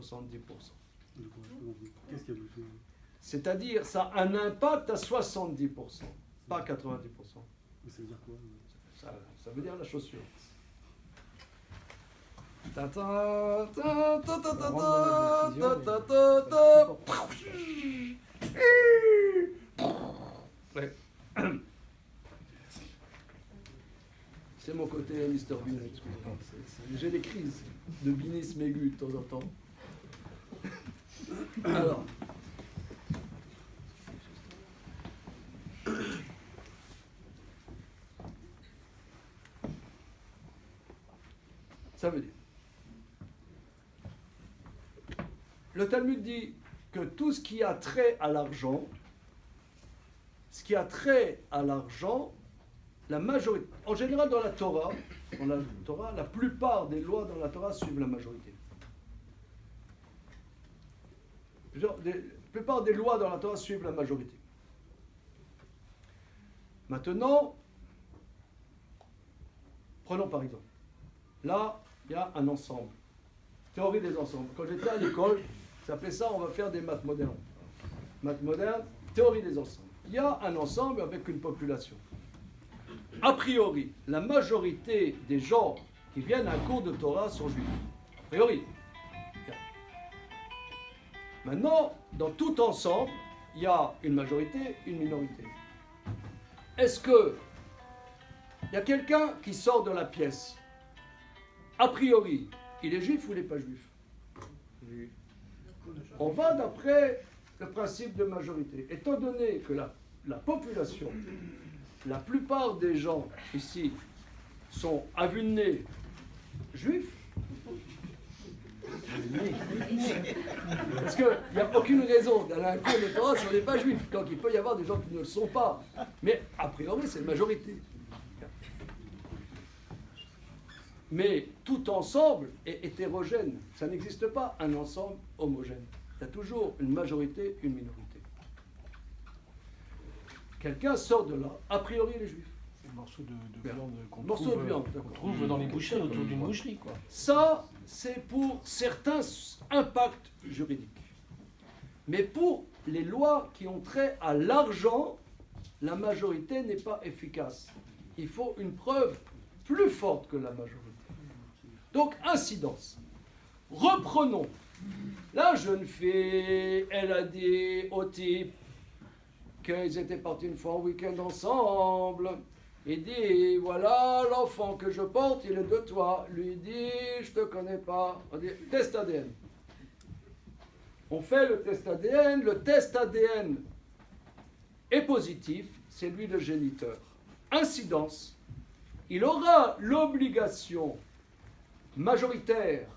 Qu'est-ce qu'il y a de plus? C'est-à-dire, ça a un impact à 70%, pas 90%. Mais ça veut dire quoi? Ça veut dire la chose suivante. Ta ta ta ta ta ta ta ta ta ta. Ouais. C'est mon côté Mr. Bean. J'ai des crises de binisme aigu de temps en temps. Alors. Ça veut dire. Le Talmud dit que tout ce qui a trait à l'argent, la majorité, en général dans la Torah, la plupart des lois dans la Torah suivent la majorité. La plupart des lois dans la Torah suivent la majorité. Maintenant, prenons par exemple, là, il y a un ensemble, théorie des ensembles. Quand j'étais à l'école, ça s'appelait ça, on va faire des maths modernes. Maths modernes, théorie des ensembles. Il y a un ensemble avec une population. A priori, la majorité des gens qui viennent à un cours de Torah sont juifs. A priori. Maintenant, dans tout ensemble, il y a une majorité, une minorité. Est-ce que il y a quelqu'un qui sort de la pièce? A priori, il est juif ou il n'est pas juif? On va d'après le principe de majorité. Étant donné que la population, la plupart des gens ici sont à vue de nez juifs, parce qu'il n'y a aucune raison d'aller à un cours de Torah si on n'est pas juif. Donc il peut y avoir des gens qui ne le sont pas. Mais a priori, c'est la majorité. Mais tout ensemble est hétérogène. Ça n'existe pas un ensemble homogène. Il y a toujours une majorité, une minorité. Quelqu'un sort de là, a priori il est juif. C'est un morceau de viande qu'on trouve dans les boucheries, autour d'une boucherie, quoi. Ça, c'est pour certains impacts juridiques. Mais pour les lois qui ont trait à l'argent, la majorité n'est pas efficace. Il faut une preuve plus forte que la majorité. Donc, incidence. Reprenons. La jeune fille, elle a dit au type qu'ils étaient partis une fois en week-end ensemble. Il dit, voilà, l'enfant que je porte, il est de toi. Lui dit, je te connais pas. On dit, test ADN. On fait le test ADN est positif, c'est lui le géniteur. Incidence, il aura l'obligation majoritaire,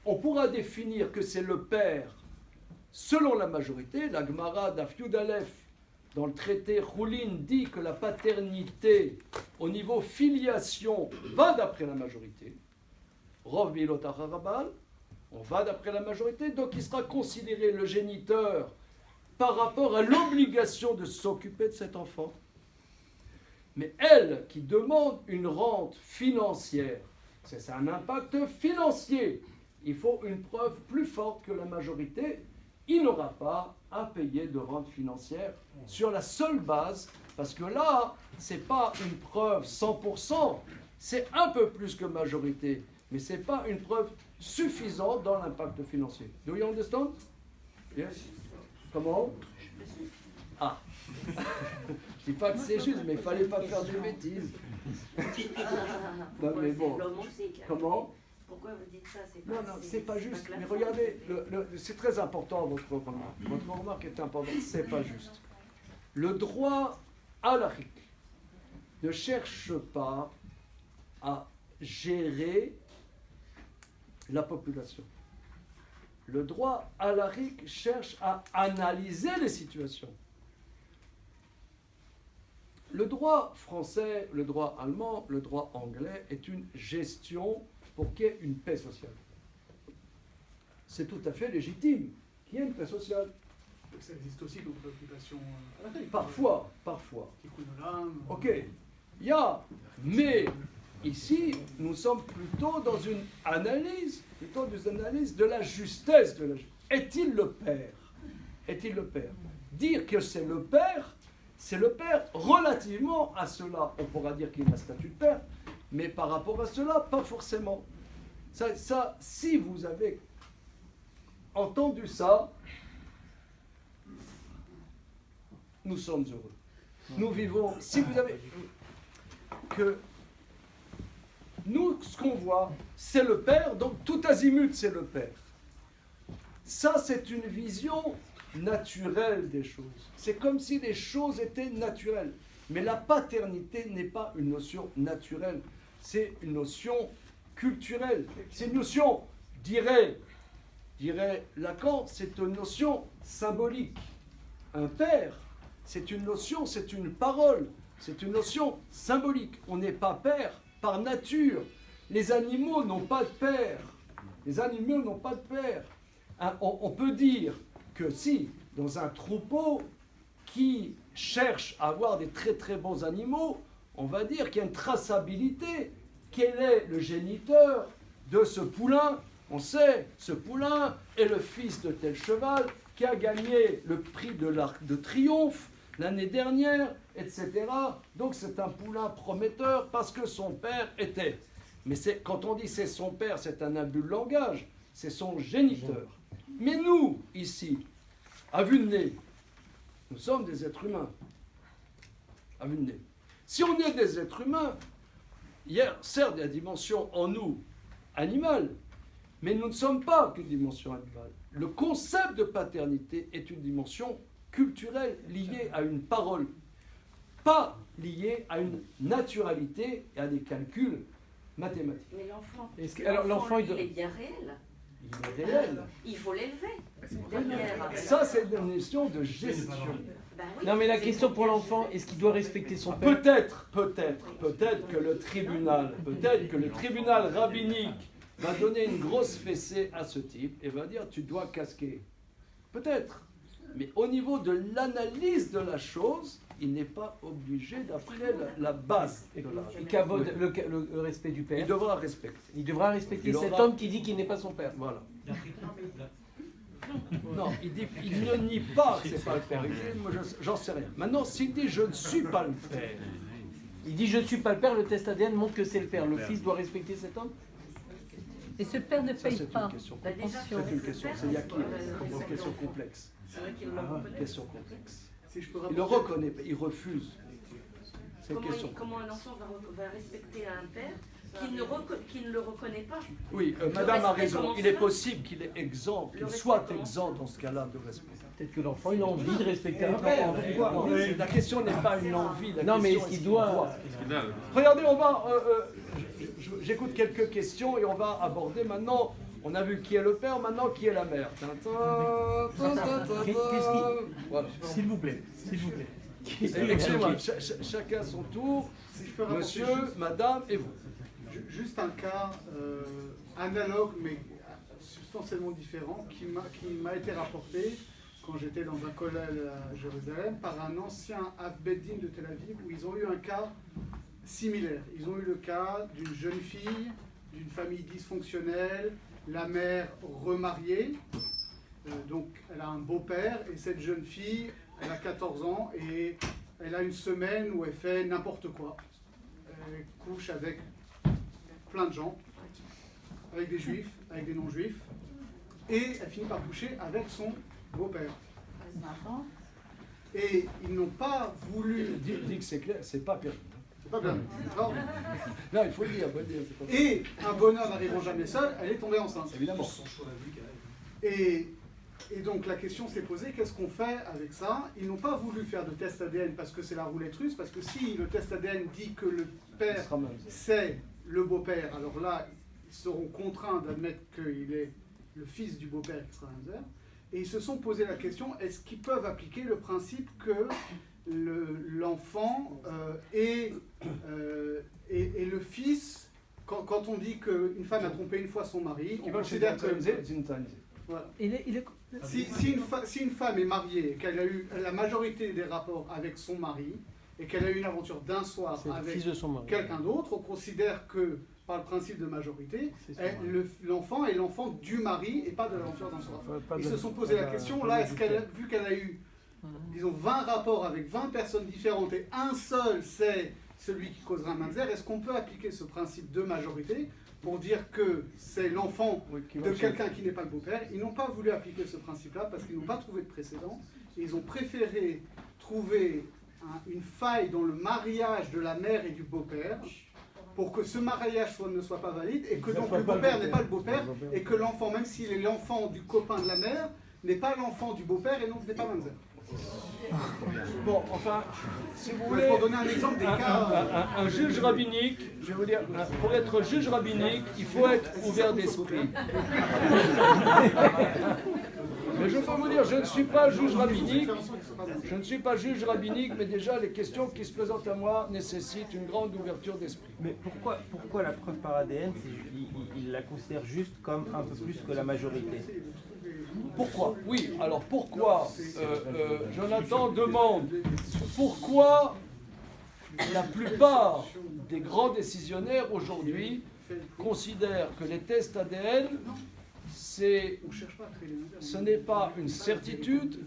on pourra définir que c'est le père selon la majorité. La Gemara d'Af Yud Aleph dans le traité Choulin dit que la paternité au niveau filiation va d'après la majorité. Rov Milot Acharabal, on va d'après la majorité, donc il sera considéré le géniteur par rapport à l'obligation de s'occuper de cet enfant. Mais elle qui demande une rente financière, c'est un impact financier. Il faut une preuve plus forte que la majorité. Il n'aura pas à payer de rente financière sur la seule base, parce que là, ce n'est pas une preuve 100%, c'est un peu plus que majorité, mais ce n'est pas une preuve suffisante dans l'impact financier. Do you understand? Yes? Comment? Ah. Je ne dis pas que c'est juste, mais il ne fallait pas faire de bêtises. Non, mais bon. Comment? Pourquoi vous dites ça? Non, c'est pas juste. Mais regardez, c'est très important votre remarque. Votre remarque est importante, c'est pas juste. Le droit halachique ne cherche pas à gérer la population. Le droit halachique cherche à analyser les situations. Le droit français, le droit allemand, le droit anglais est une gestion pour qu'il y ait une paix sociale. C'est tout à fait légitime qu'il y ait une paix sociale. Ça existe aussi d'autres préoccupations halachiques. Parfois. Tikkun Olam. Ok, il y a, mais ici, nous sommes plutôt dans une analyse de la justesse de la justice. Est-il le père? Est-il le père? Dire que c'est le père relativement à cela. On pourra dire qu'il a un statut de père, mais par rapport à cela, pas forcément. Ça, si vous avez entendu ça, nous sommes heureux. Nous vivons, si vous avez... que nous, ce qu'on voit, c'est le père, donc tout azimut, c'est le père. Ça, c'est une vision naturelle des choses. C'est comme si les choses étaient naturelles. Mais la paternité n'est pas une notion naturelle. C'est une notion culturelle. C'est une notion, dirait Lacan, c'est une notion symbolique. Un père, c'est une notion, c'est une parole, c'est une notion symbolique. On n'est pas père par nature. Les animaux n'ont pas de père. Les animaux n'ont pas de père. On peut dire que si, dans un troupeau qui cherche à avoir des très très bons animaux, on va dire qu'il y a une traçabilité. Quel est le géniteur de ce poulain? On sait, ce poulain est le fils de tel cheval qui a gagné le prix de l'Arc de Triomphe l'année dernière, etc. Donc c'est un poulain prometteur parce que son père était. Mais quand on dit c'est son père, c'est un abus de langage, c'est son géniteur. Mais nous, ici, à vue de nez, nous sommes des êtres humains. À vue de nez. Si on est des êtres humains, il y a certes la dimension en nous animale, mais nous ne sommes pas qu'une dimension animale. Le concept de paternité est une dimension culturelle liée à une parole, pas liée à une naturalité et à des calculs mathématiques. Mais l'enfant, l'enfant, il est bien réel. Il est réel. Il faut l'élever. Derrière. Ça, c'est une notion de gestion. Ben oui, Non, mais la question pour l'enfant, est-ce qu'il doit respecter son père? Peut-être que le tribunal rabbinique va donner une grosse fessée à ce type et va dire tu dois casquer. Peut-être. Mais au niveau de l'analyse de la chose, il n'est pas obligé d'après la base de la Et Kavod, le respect du père. Il devra respecter. Il devra respecter Il cet aura- homme qui dit qu'il n'est pas son père. Voilà. Non, il ne nie pas que c'est pas le père. Il dit, moi, j'en sais rien. Maintenant, s'il dit je ne suis pas le père, Il dit je ne suis pas le père, le test ADN montre que c'est le père. Le fils doit respecter cet homme? Et ce père ne ça paye c'est pas une question. Bah, déjà, C'est une question. C'est Yaki. C'est une question complexe. C'est vrai qu'il Question complexe. Si je peux Il le rapporter- reconnaît, il refuse. C'est une question. Comment un enfant va respecter un père Qui ne le reconnaît pas. Oui, Le madame a respect raison. commence Il est là. possible qu'il est exempt, qu'il Le respect soit commence exempt dans ce cas-là de respect. Peut-être que l'enfant il a envie de respecter un père. La question n'est pas une envie. La Non, mais question est-ce qu'il doit. Regardez, on va. J'écoute quelques questions et on va aborder maintenant. On a vu qui est le père, maintenant qui est la mère. Voilà. S'il vous plaît, s'il vous plaît. Excusez-moi, chacun son tour. Si je peux rapporter Monsieur, juste- madame et vous. Juste un cas analogue, mais substantiellement différent, qui m'a été rapporté quand j'étais dans un collège à Jérusalem par un ancien Av Beddin de Tel Aviv, où ils ont eu un cas similaire. Ils ont eu le cas d'une jeune fille, d'une famille dysfonctionnelle, la mère remariée, donc elle a un beau-père, et cette jeune fille, elle a 14 ans, et elle a une semaine où elle fait n'importe quoi. Elle couche avec plein de gens, avec des juifs, avec des non-juifs, et elle finit par coucher avec son beau-père. Et ils n'ont pas voulu... Dis que c'est clair, c'est pas permis. C'est pas bien. Non. Non, il faut le dire, c'est pas Et un bonheur n'arrivant jamais seul, elle est tombée enceinte. Évidemment. Et donc la question s'est posée, qu'est-ce qu'on fait avec ça? Ils n'ont pas voulu faire de test ADN parce que c'est la roulette russe, parce que si le test ADN dit que le père c'est le beau-père, alors là, ils seront contraints d'admettre qu'il est le fils du beau-père qui sera Mamzer. Et ils se sont posé la question, est-ce qu'ils peuvent appliquer le principe que l'enfant est le fils, quand on dit qu'une femme a trompé une fois son mari, on considère que... Voilà. Si une femme est mariée et qu'elle a eu la majorité des rapports avec son mari et qu'elle a eu une aventure d'un soir avec quelqu'un d'autre, on considère que, par le principe de majorité, l'enfant est l'enfant du mari et pas de l'aventure d'un soir. Ils se sont posé la question, là, vu qu'elle a eu, disons, 20 rapports avec 20 personnes différentes et un seul c'est celui qui causera un mamzer, est-ce qu'on peut appliquer ce principe de majorité pour dire que c'est l'enfant de quelqu'un qui n'est pas le beau-père? Ils n'ont pas voulu appliquer ce principe-là parce qu'ils n'ont pas trouvé de précédent. Et ils ont préféré trouver une faille dans le mariage de la mère et du beau-père pour que ce mariage ne soit pas valide et que donc le beau-père n'est pas le beau-père et que l'enfant, même s'il est l'enfant du copain de la mère, n'est pas l'enfant du beau-père et donc n'est pas mamzer. Bon, enfin, si vous voulez, pour donner un exemple des cas... un juge rabbinique, je vais vous dire, pour être juge rabbinique, il faut être ouvert d'esprit. Mais je peux vous dire, je ne suis pas juge rabbinique, mais déjà les questions qui se présentent à moi nécessitent une grande ouverture d'esprit. Mais pourquoi la preuve par ADN, il la considère juste comme un peu plus que la majorité? Pourquoi? Oui, alors pourquoi Jonathan demande pourquoi la plupart des grands décisionnaires aujourd'hui considèrent que les tests ADN, ce n'est pas une certitude,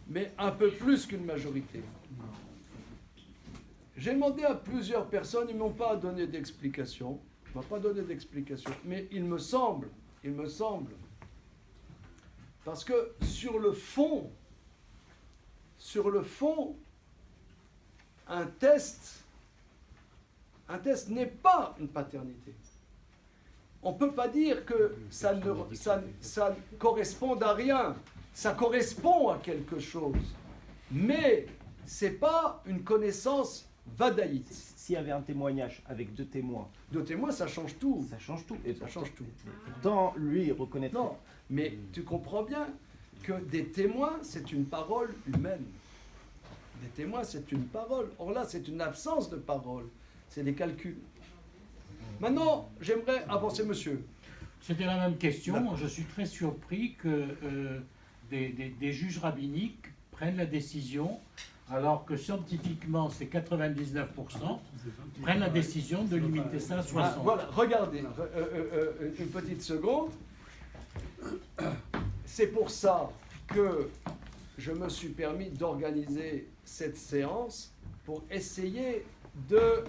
mais un peu plus qu'une majorité. J'ai demandé à plusieurs personnes, ils ne m'ont pas donné d'explication, mais il me semble, parce que sur le fond, un test n'est pas une paternité. On ne peut pas dire que ça ne corresponde à rien. Ça correspond à quelque chose. Mais ce n'est pas une connaissance vadaïte. S'il y avait un témoignage avec deux témoins... Deux témoins, ça change tout. Ça change tout. Et ça change tout. Pourtant, lui, il reconnaîtrait. Non, mais tu comprends bien que des témoins, c'est une parole humaine. Des témoins, c'est une parole. Or là, c'est une absence de parole. C'est des calculs. Maintenant, j'aimerais avancer, monsieur. C'était la même question. Je suis très surpris que des juges rabbiniques prennent la décision, alors que scientifiquement, c'est 99%, prennent la décision de limiter ça à 60%. Ah, voilà, regardez, une petite seconde. C'est pour ça que je me suis permis d'organiser cette séance pour essayer de,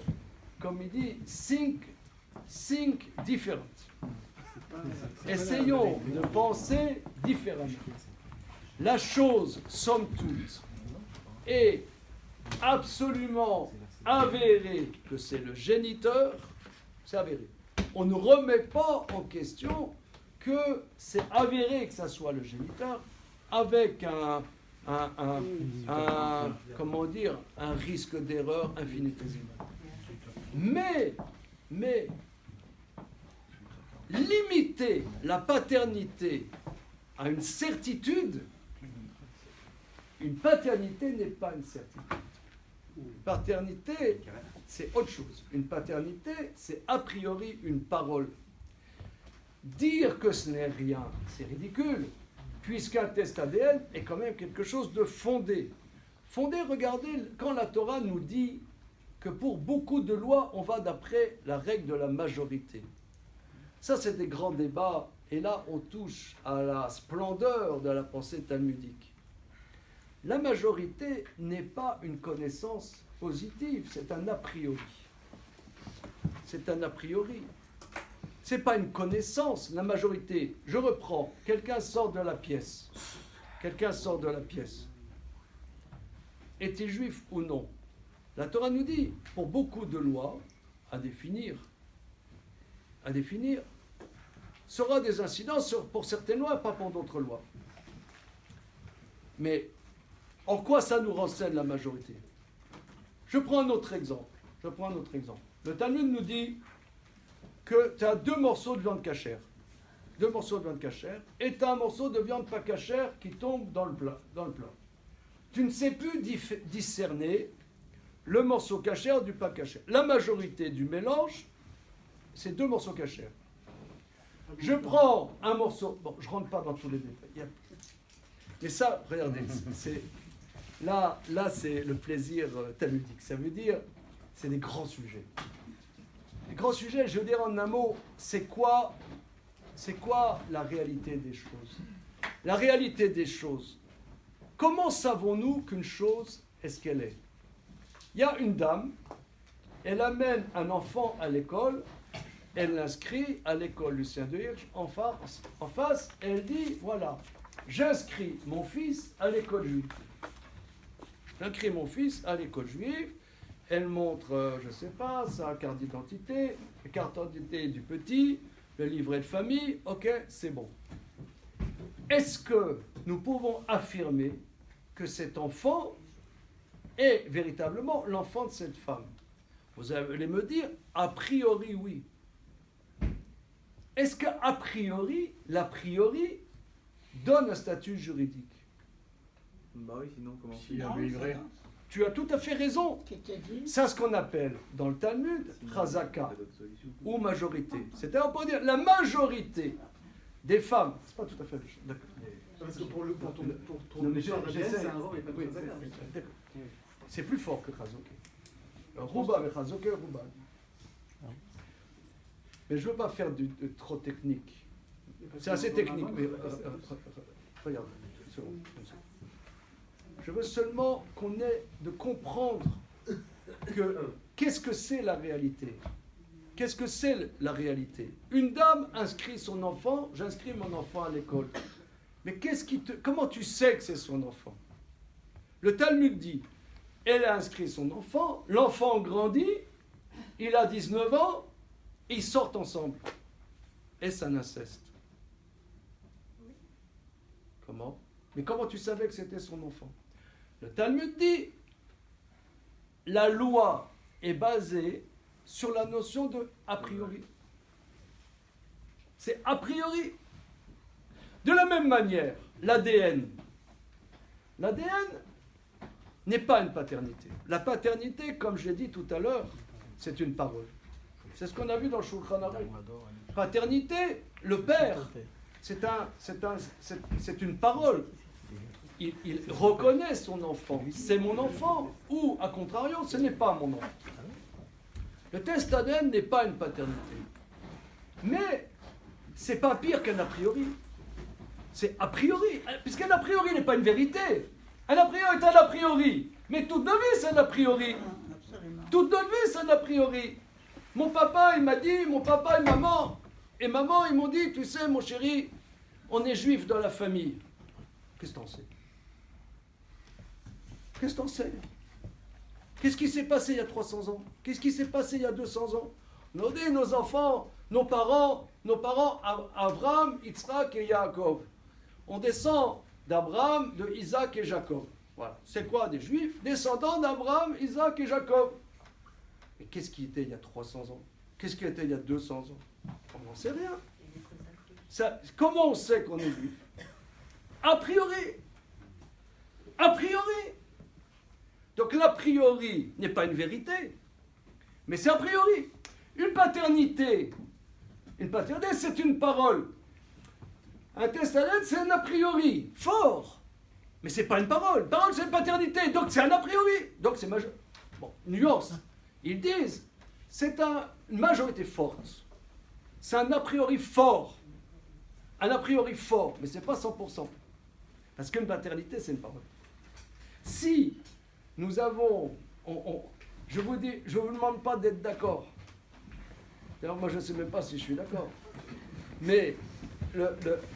comme il dit, think different. Essayons de penser différemment. La chose, somme toute, est absolument avérée que c'est le géniteur, c'est avéré. on ne remet pas en question que c'est avéré que ça soit le géniteur avec comment dire, un risque d'erreur infinitésimal. Mais limiter la paternité à une certitude, une paternité n'est pas une certitude. Une paternité, c'est autre chose. Une paternité, c'est a priori une parole. Dire que ce n'est rien, c'est ridicule, puisqu'un test ADN est quand même quelque chose de fondé. Fondé, regardez, quand la Torah nous dit que pour beaucoup de lois, on va d'après la règle de la majorité. Ça, c'est des grands débats, et là, on touche à la splendeur de la pensée talmudique. La majorité n'est pas une connaissance positive, c'est un a priori. C'est un a priori. C'est pas une connaissance, la majorité. Je reprends, quelqu'un sort de la pièce. Quelqu'un sort de la pièce. Est-il juif ou non? La Torah nous dit, pour beaucoup de lois, à définir, sera des incidences pour certaines lois, pas pour d'autres lois. Mais en quoi ça nous renseigne la majorité? Je prends un autre exemple. Le Talmud nous dit que tu as 2 morceaux de viande cachère. 2 morceaux de viande cachère, et tu as un morceau de viande pas cachère qui tombe dans le plat. Tu ne sais plus discerner le morceau cachère du pas cachère. La majorité du mélange, c'est 2 morceaux cachères. Je prends un morceau... Bon, je ne rentre pas dans tous les détails. Mais ça, regardez, là c'est le plaisir talmudique. Ça veut dire, c'est des grands sujets. Les grands sujets, je veux dire en un mot, c'est quoi la réalité des choses? La réalité des choses. Comment savons-nous qu'une chose est ce qu'elle est? Il y a une dame, elle amène un enfant à l'école, elle l'inscrit à l'école Lucien de Hirsch en face, elle dit, voilà, j'inscris mon fils à l'école juive. J'inscris mon fils à l'école juive. Elle montre, je ne sais pas, sa carte d'identité, la carte d'identité du petit, le livret de famille, ok, c'est bon. Est-ce que nous pouvons affirmer que cet enfant est véritablement l'enfant de cette femme? Vous allez me dire, a priori, oui. Est-ce qu'a priori, l'a priori donne un statut juridique? Bah oui, sinon comment? S'il y avait une vraie... Tu as tout à fait raison. C'est ce qu'on appelle dans le Talmud chazaka ou majorité. C'est-à-dire, on peut dire la majorité des femmes. C'est pas tout à fait. D'accord. Parce que pour ton histoire d'ADN, c'est un rôle et pas de chazaka. C'est plus fort que chazoké. Rouba avec chazoké, rouba. Mais je ne veux pas faire de trop technique. C'est assez technique. Mais regarde. Je veux seulement qu'on ait de comprendre qu'est-ce que c'est la réalité. Qu'est-ce que c'est la réalité? Une dame inscrit son enfant, j'inscris mon enfant à l'école. Mais comment tu sais que c'est son enfant? Le Talmud dit, elle a inscrit son enfant, l'enfant grandit, il a 19 ans, ils sortent ensemble. Est-ce un inceste? Comment? Mais comment tu savais que c'était son enfant? Le Talmud dit, la loi est basée sur la notion de a priori. C'est a priori. De la même manière, l'ADN. L'ADN n'est pas une paternité. La paternité, comme j'ai dit tout à l'heure, c'est une parole. C'est ce qu'on a vu dans le Shulchan Aruch. Paternité, le père, c'est une parole. Il reconnaît son enfant. C'est mon enfant. Ou, à contrario, ce n'est pas mon enfant. Le test ADN n'est pas une paternité. Mais, c'est pas pire qu'un a priori. C'est a priori. Puisqu'un a priori n'est pas une vérité. Un a priori est un a priori. Mais toute notre vie, c'est un a priori. Toute notre vie, c'est un a priori. Mon papa, il m'a dit, mon papa et maman, ils m'ont dit, tu sais, mon chéri, on est juif dans la famille. Qu'est-ce que t'en sais? Qu'est-ce que t'en sais? Qu'est-ce qui s'est passé il y a 300 ans? Qu'est-ce qui s'est passé il y a 200 ans? On a dit, nos enfants, nos parents, Abraham, Yitzhak et Yaakov. On descend d'Abraham, de Isaac et Jacob. Voilà. C'est quoi des Juifs? Descendants d'Abraham, Isaac et Jacob. Mais qu'est-ce qui était il y a 300 ans? Qu'est-ce qui était il y a 200 ans? On n'en sait rien. Ça, comment on sait qu'on est juif? A priori. A priori. Donc l'a priori n'est pas une vérité, mais c'est a priori. Une paternité, c'est une parole. Un testament, c'est un a priori, fort. Mais c'est pas une parole. Parole, c'est une paternité, donc c'est un a priori. Donc c'est majeur. Bon, nuance. Ils disent, c'est une majorité forte. C'est un a priori fort. Un a priori fort, mais c'est pas 100%. Parce qu'une paternité, c'est une parole. Si nous avons... je vous dis, je ne vous demande pas d'être d'accord. D'ailleurs, moi, je ne sais même pas si je suis d'accord. Mais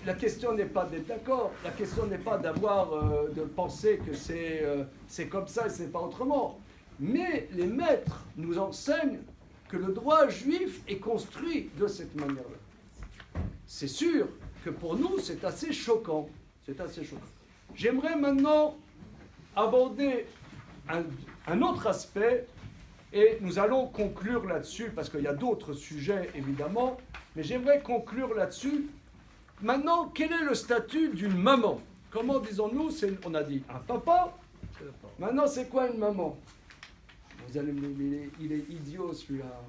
la question n'est pas d'être d'accord. La question n'est pas de penser que c'est comme ça et c'est pas autrement. Mais les maîtres nous enseignent que le droit juif est construit de cette manière-là. C'est sûr que pour nous, c'est assez choquant. C'est assez choquant. J'aimerais maintenant aborder un autre aspect, et nous allons conclure là-dessus, parce qu'il y a d'autres sujets, évidemment, mais j'aimerais conclure là-dessus. Maintenant, quel est le statut d'une maman? Comment disons-nous? On a dit un papa. Maintenant, c'est quoi une maman? Vous allez me dire, il est idiot celui-là.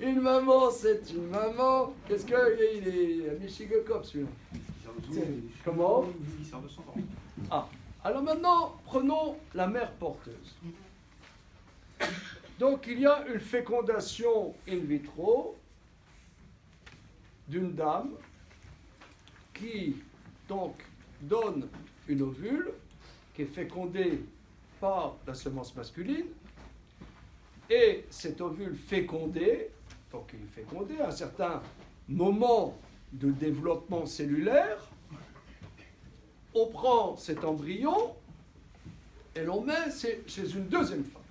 Une maman, c'est une maman. Qu'est-ce qu'il est un Michigokop celui-là? Comment? Il sort de son temps. Ah, alors maintenant, prenons la mère porteuse. Donc, il y a une fécondation in vitro d'une dame qui, donc, donne une ovule qui est fécondée par la semence masculine. Et cet ovule fécondé, donc il est fécondé à un certain moment de développement cellulaire, on prend cet embryon et l'on met chez une deuxième femme.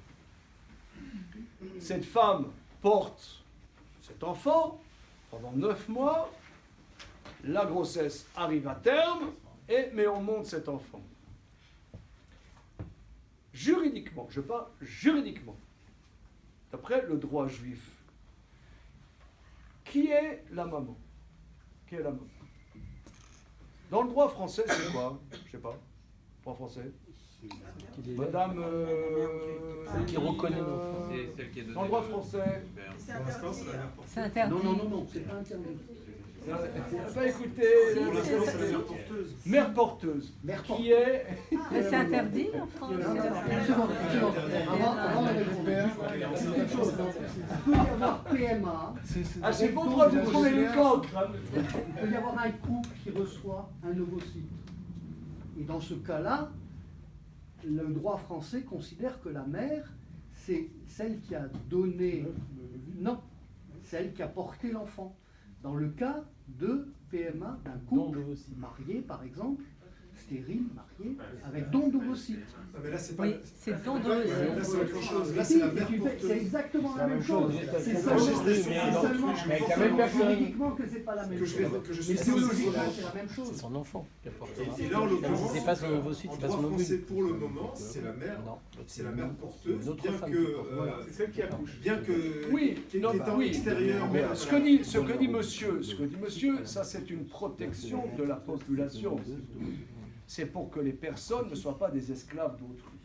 Cette femme porte cet enfant pendant 9 mois, la grossesse arrive à terme, mais on monte cet enfant. Juridiquement, je parle juridiquement, d'après le droit juif, qui est la maman? Qui est la maman? Dans le droit français, c'est quoi? Je sais pas. Droit français. Madame. Celle qui reconnaît l'enfant. C'est celle qui est donnée. Dans le droit français. C'est interdit. Non, c'est pas interdit. Bah écoutez, mère porteuse. Qui est. Mais c'est interdit en France. Une seconde. Avant de répondre, c'est quelque chose. Il peut y avoir PMA. Ah, c'est bon, droit de trouver les cancres. Il peut y avoir un couple qui reçoit un ovocyte. Et dans ce cas-là, le droit français considère que la mère, c'est celle qui a donné. Non, celle qui a porté l'enfant. Dans le cas de PMA d'un couple marié, par exemple, stérile, marié, avec don d'ovocytes. Mais là, c'est pas. Oui, c'est don d'ovocytes. Là, c'est autre chose. Là, c'est la mère porteuse. C'est exactement la même chose. C'est seulement juridiquement que c'est pas la même chose. Mais théologiquement, c'est la même chose. C'est son enfant qui apporte ça. Et là, en l'occurrence, c'est pas son ovocyte, c'est pas son ovule. pour le moment, c'est la mère. C'est la mère porteuse, Une autre bien femme que. qui porte. C'est celle qui accouche. Bien que. Oui, non, étant oui. extérieur. Ce que dit monsieur, ça c'est une protection de la population. C'est pour que les personnes ne soient pas des esclaves d'autrui.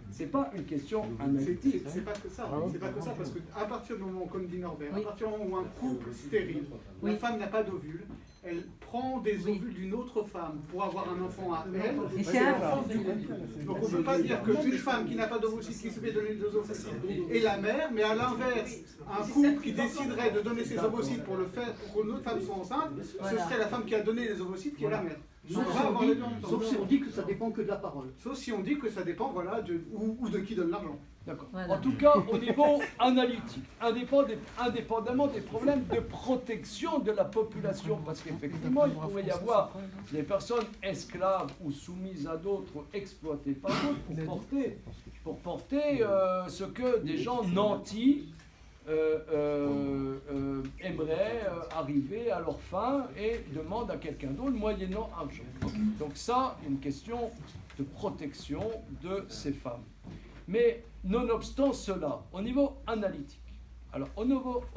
C'est pas une question analytique. C'est pas que ça. C'est pas que ça, parce qu'à partir du moment, comme dit Norbert, à partir du moment où un couple stérile, la femme n'a pas d'ovule, elle prend des ovules d'une autre femme pour avoir un enfant à elle. Et c'est un l'enfant du couple. Donc on ne peut pas dire qu'une femme qui n'a pas d'ovocytes, qui se fait donner des ovocytes, est la mère, mais à l'inverse, un couple qui déciderait de donner ses ovocytes pour le faire, pour qu'une autre femme soit enceinte, ce serait la femme qui a donné les ovocytes qui est la mère. Sauf si on dit que ça dépend que de la parole. Sauf si on dit que ça dépend, voilà, ou de qui donne l'argent. D'accord. Voilà. En tout cas, au niveau analytique, indépendamment des problèmes de protection de la population, parce qu'effectivement, il pourrait y avoir des personnes esclaves ou soumises à d'autres, ou exploitées par d'autres, pour porter ce que des gens nantis aimeraient arriver à leur fin et demandent à quelqu'un d'autre moyennant argent. Donc ça, une question de protection de ces femmes. Mais nonobstant cela, au niveau analytique, alors au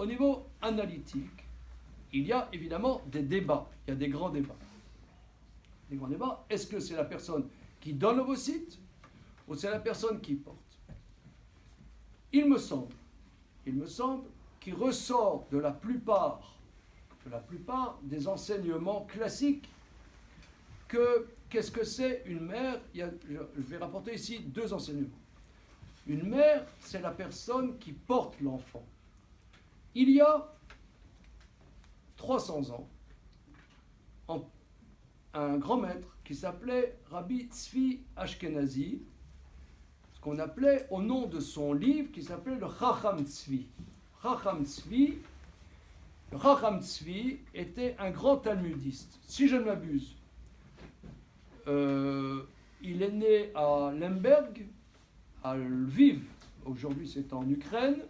niveau analytique, il y a évidemment des débats, il y a des grands débats. Des grands débats, est-ce que c'est la personne qui donne l'ovocyte ou c'est la personne qui porte? Il me semble qu'il ressort de la plupart des enseignements classiques qu'est-ce que c'est une mère? Je vais rapporter ici 2 enseignements. Une mère, c'est la personne qui porte l'enfant. Il y a 300 ans, un grand maître qui s'appelait Rabbi Tzvi Ashkenazi, ce qu'on appelait au nom de son livre qui s'appelait le Chacham Tzvi. Le Chacham Tzvi était un grand talmudiste. Si je ne m'abuse, il est né à Lemberg, à Lviv, aujourd'hui c'est en Ukraine.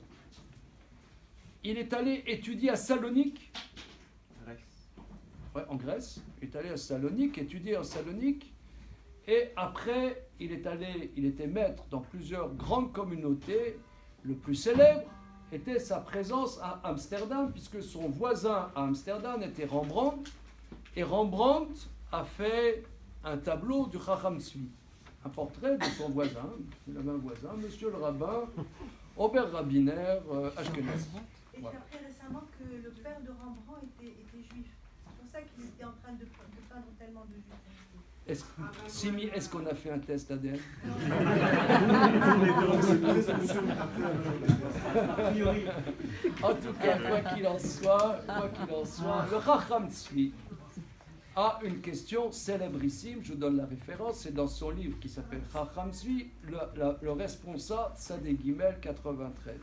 Il est allé étudier à Salonique, en Grèce. Il est allé à Salonique, étudier à Salonique. Et après, il était maître dans plusieurs grandes communautés. Le plus célèbre était sa présence à Amsterdam, puisque son voisin à Amsterdam était Rembrandt. Et Rembrandt a fait un tableau du Chacham Tzvi, un portrait de son voisin. Il avait un voisin, monsieur le rabbin, Oberrabbiner Ashkenaz. Et j'ai appris récemment que le père de Rembrandt était juif. C'est pour ça qu'il était en train de peindre tellement de juifs. Simi, est-ce qu'on a fait un test ADN? En tout cas, quoi qu'il en soit, le Chacham Tzvi a une question célébrissime, je vous donne la référence, c'est dans son livre qui s'appelle Chacham Tzvi, le responsable Sadeh Gimel 93.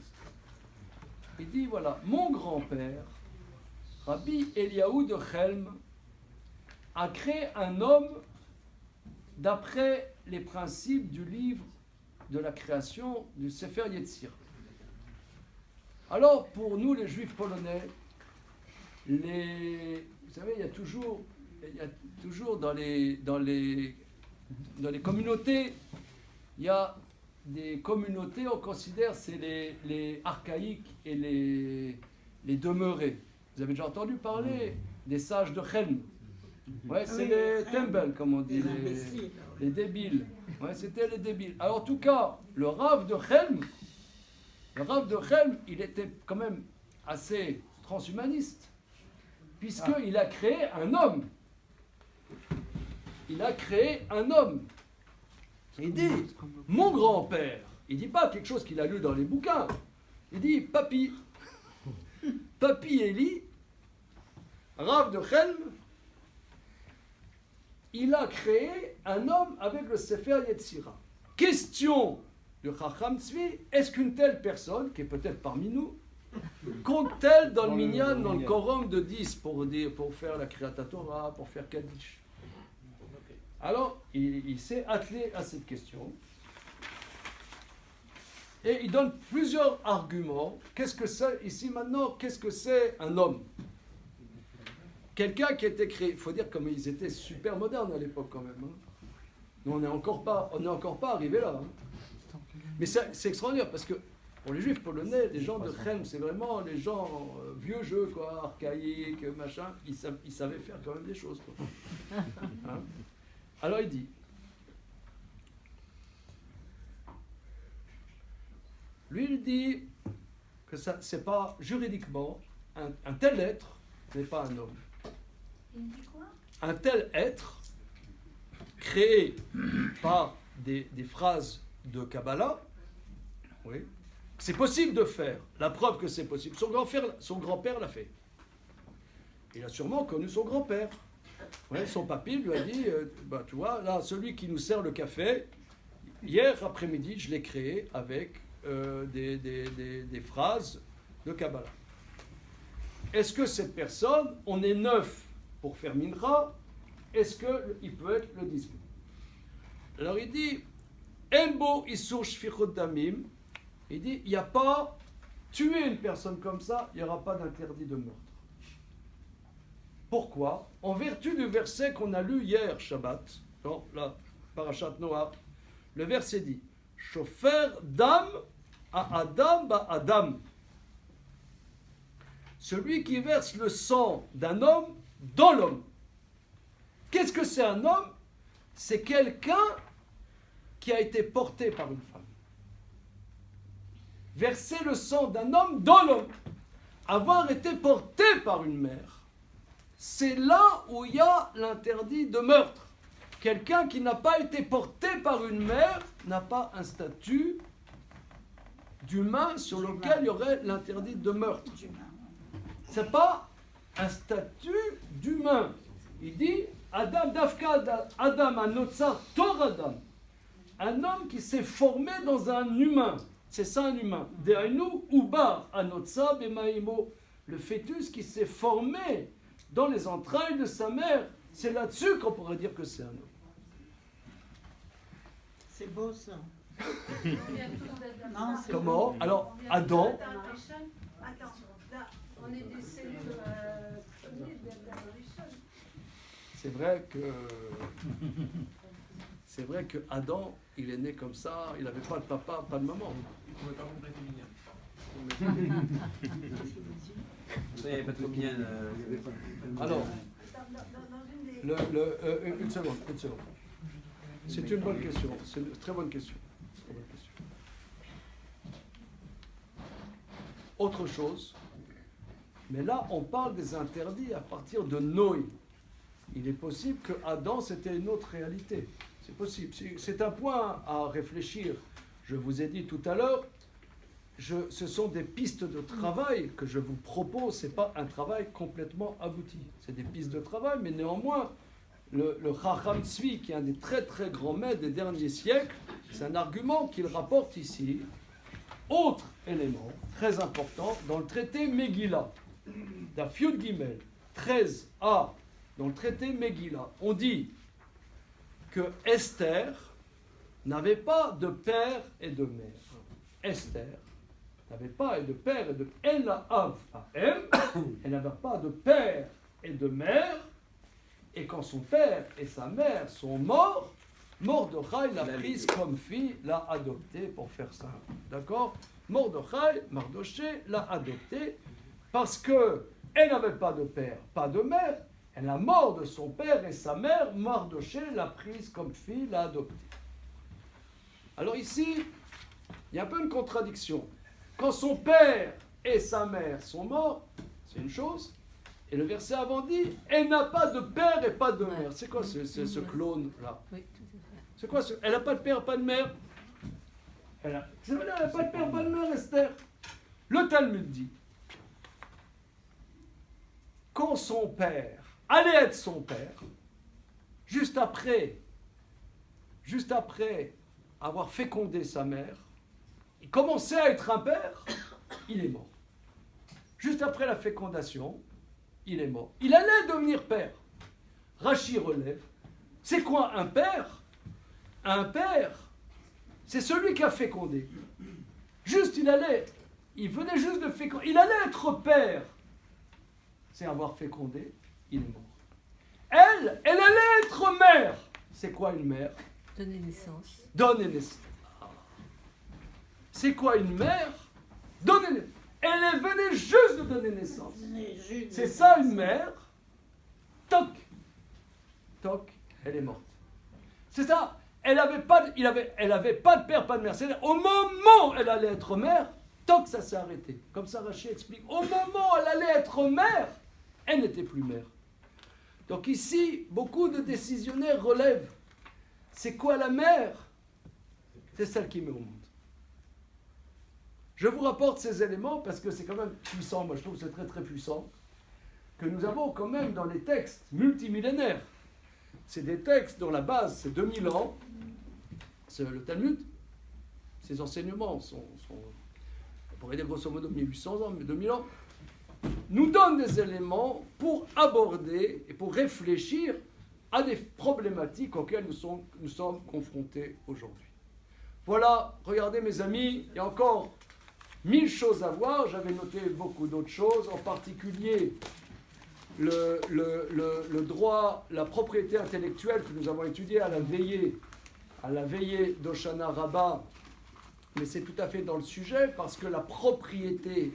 Il dit, voilà, mon grand-père, Rabbi Eliaou de Chelm, a créé un homme d'après les principes du livre de la création du Sefer Yetzirah. Alors, pour nous, les Juifs polonais, vous savez, il y a toujours dans les communautés, il y a des communautés, on considère, c'est les archaïques et les demeurés. Vous avez déjà entendu parler des sages de Chelm? Ouais, c'est les tembels, comme on dit, les débiles. Ouais, c'était les débiles. Alors, en tout cas, le Rav de Chelm, il était quand même assez transhumaniste, puisqu'il a créé un homme. Il dit, mon grand-père, il dit pas quelque chose qu'il a lu dans les bouquins. Il dit, Papy Eli, Rav de Chelm, il a créé un homme avec le Sefer Yetzirah. Question de Chacham Tzvi, est-ce qu'une telle personne, qui est peut-être parmi nous, compte-t-elle dans le minyan, dans le quorum de 10 pour faire la Kriyat Torah, pour faire Kaddish? Alors, il s'est attelé à cette question. Et il donne plusieurs arguments. Qu'est-ce que c'est, ici maintenant, qu'est-ce que c'est un homme? Quelqu'un qui était créé, il faut dire comme ils étaient super modernes à l'époque quand même. Hein. Nous, on n'est encore pas arrivé là. Hein. Mais c'est extraordinaire parce que pour les Juifs polonais, les gens de Chelm, c'est vraiment les gens vieux jeux, quoi, archaïques, machin. Ils savaient faire quand même des choses. Quoi. Hein? Alors il dit, lui il dit que ça, c'est pas juridiquement un tel être n'est pas un homme. Il dit quoi? Un tel être créé par des phrases de Kabbalah, oui, c'est possible de faire. La preuve que c'est possible. Son grand-père l'a fait. Il a sûrement connu son grand-père. Ouais, son papy lui a dit, tu vois, là, celui qui nous sert le café, hier après-midi, je l'ai créé avec des phrases de Kabbalah. Est-ce que cette personne, on est 9 pour faire mincha, est-ce qu'il peut être le 10e? Alors il dit, Embo Issur Shfichot Damim, il dit, il n'y a pas tuer une personne comme ça, il n'y aura pas d'interdit de meurtre. Pourquoi? En vertu du verset qu'on a lu hier, Shabbat, dans la Parashat Noach, le verset dit « Shofer dam à Adam ba Adam » celui qui verse le sang d'un homme dans l'homme. Qu'est-ce que c'est un homme? C'est quelqu'un qui a été porté par une femme. Verser le sang d'un homme dans l'homme, avoir été porté par une mère, c'est là où il y a l'interdit de meurtre. Quelqu'un qui n'a pas été porté par une mère n'a pas un statut d'humain sur lequel il y aurait l'interdit de meurtre. Ce n'est pas un statut d'humain. Il dit Adam Dafka Adam Anotsar Tor Adam. Un homme qui s'est formé dans un humain. C'est ça un humain. De'ainu Ubar Anotsar Bemaimo. Le fœtus qui s'est formé dans les entrailles de sa mère. C'est là-dessus qu'on pourrait dire que c'est un homme. C'est beau ça. Non, Comment? Alors, Adam. Attends, là, on est des cellules d'Adam Rishon. C'est vrai que Adam, il est né comme ça, il n'avait pas de papa, pas de maman. On ne pouvait pas compléter Minyan. Il n'y avait pas de Minyan. Alors, une seconde. C'est une bonne question, c'est une très bonne question. Autre chose, mais là on parle des interdits à partir de Noé. Il est possible que Adam c'était une autre réalité. C'est possible. C'est un point à réfléchir. Je vous ai dit tout à l'heure, ce sont des pistes de travail que je vous propose. Ce n'est pas un travail complètement abouti. C'est des pistes de travail, mais néanmoins, le Chacham Tzvi, qui est un des très très grands maîtres des derniers siècles, c'est un argument qu'il rapporte ici. Autre élément très important, dans le traité Megillah, Daf Yud Gimel 13a, dans le traité Megillah, on dit que Esther n'avait pas de père et de mère. Esther n'avait pas de père et de mère. Elle n'avait pas de père et de mère. Et quand son père et sa mère sont morts, Mordechai l'a prise comme fille, l'a adoptée pour faire ça. D'accord? Mardoché l'a adoptée parce qu'elle n'avait pas de père, pas de mère. Et la mort de son père et sa mère, Mardoché l'a prise comme fille, l'a adoptée. Alors ici, il y a un peu une contradiction. Quand son père et sa mère sont morts, c'est une chose. Et le verset avant dit, elle n'a pas de père et pas de mère. C'est quoi ce clone-là? C'est quoi elle n'a pas de père, pas de mère? C'est vrai, elle n'a pas de père, pas de mère, Esther. Le Talmud dit, quand son père allait être son père, juste après avoir fécondé sa mère, il commençait à être un père, il est mort. Juste après la fécondation, il est mort. Il allait devenir père. Rachi relève. C'est quoi un père? Un père, c'est celui qui a fécondé. Juste, il venait juste de féconder. Il allait être père. C'est avoir fécondé, il est mort. Elle allait être mère. C'est quoi une mère? Donner naissance. Donner naissance. C'est quoi une mère? Donner naissance. Elle venait juste de donner naissance. C'est ça une mère. Toc. Toc, elle est morte. C'est ça. Elle n'avait pas de père, pas de mère. C'est-à-dire, au moment où elle allait être mère, toc, ça s'est arrêté. Comme ça, Rachid explique. Au moment où elle allait être mère, elle n'était plus mère. Donc ici, beaucoup de décisionnaires relèvent. C'est quoi la mère? C'est celle qui met au monde. Je vous rapporte ces éléments parce que c'est quand même puissant. Moi, je trouve que c'est très très puissant. Que nous avons quand même dans les textes multimillénaires. C'est des textes dont la base, c'est 2000 ans. C'est le Talmud. Ses enseignements sont on pourrait dire grosso modo 1800 ans, mais 2000 ans. Nous donnent des éléments pour aborder et pour réfléchir à des problématiques auxquelles nous sommes confrontés aujourd'hui. Voilà, regardez mes amis, il y a encore 1000 choses à voir, j'avais noté beaucoup d'autres choses, en particulier le droit, la propriété intellectuelle que nous avons étudié à la veillée d'Hoshana Rabbah, mais c'est tout à fait dans le sujet, parce que la propriété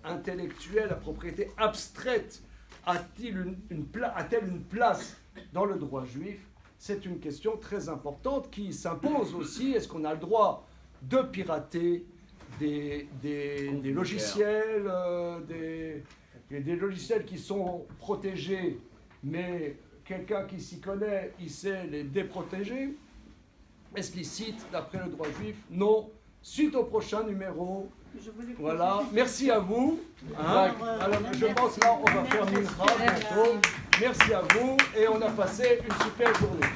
intellectuelle, la propriété abstraite, a-t-elle une place dans le droit juif? C'est une question très importante qui s'impose aussi. Est-ce qu'on a le droit de pirater des logiciels, des logiciels qui sont protégés, mais quelqu'un qui s'y connaît, il sait les déprotéger? Est-ce licite d'après le droit juif? Non. Suite au prochain numéro. Voilà. Merci à vous. Hein? Alors, je pense là, on va faire mincha bientôt. Merci à vous et on a passé une super journée.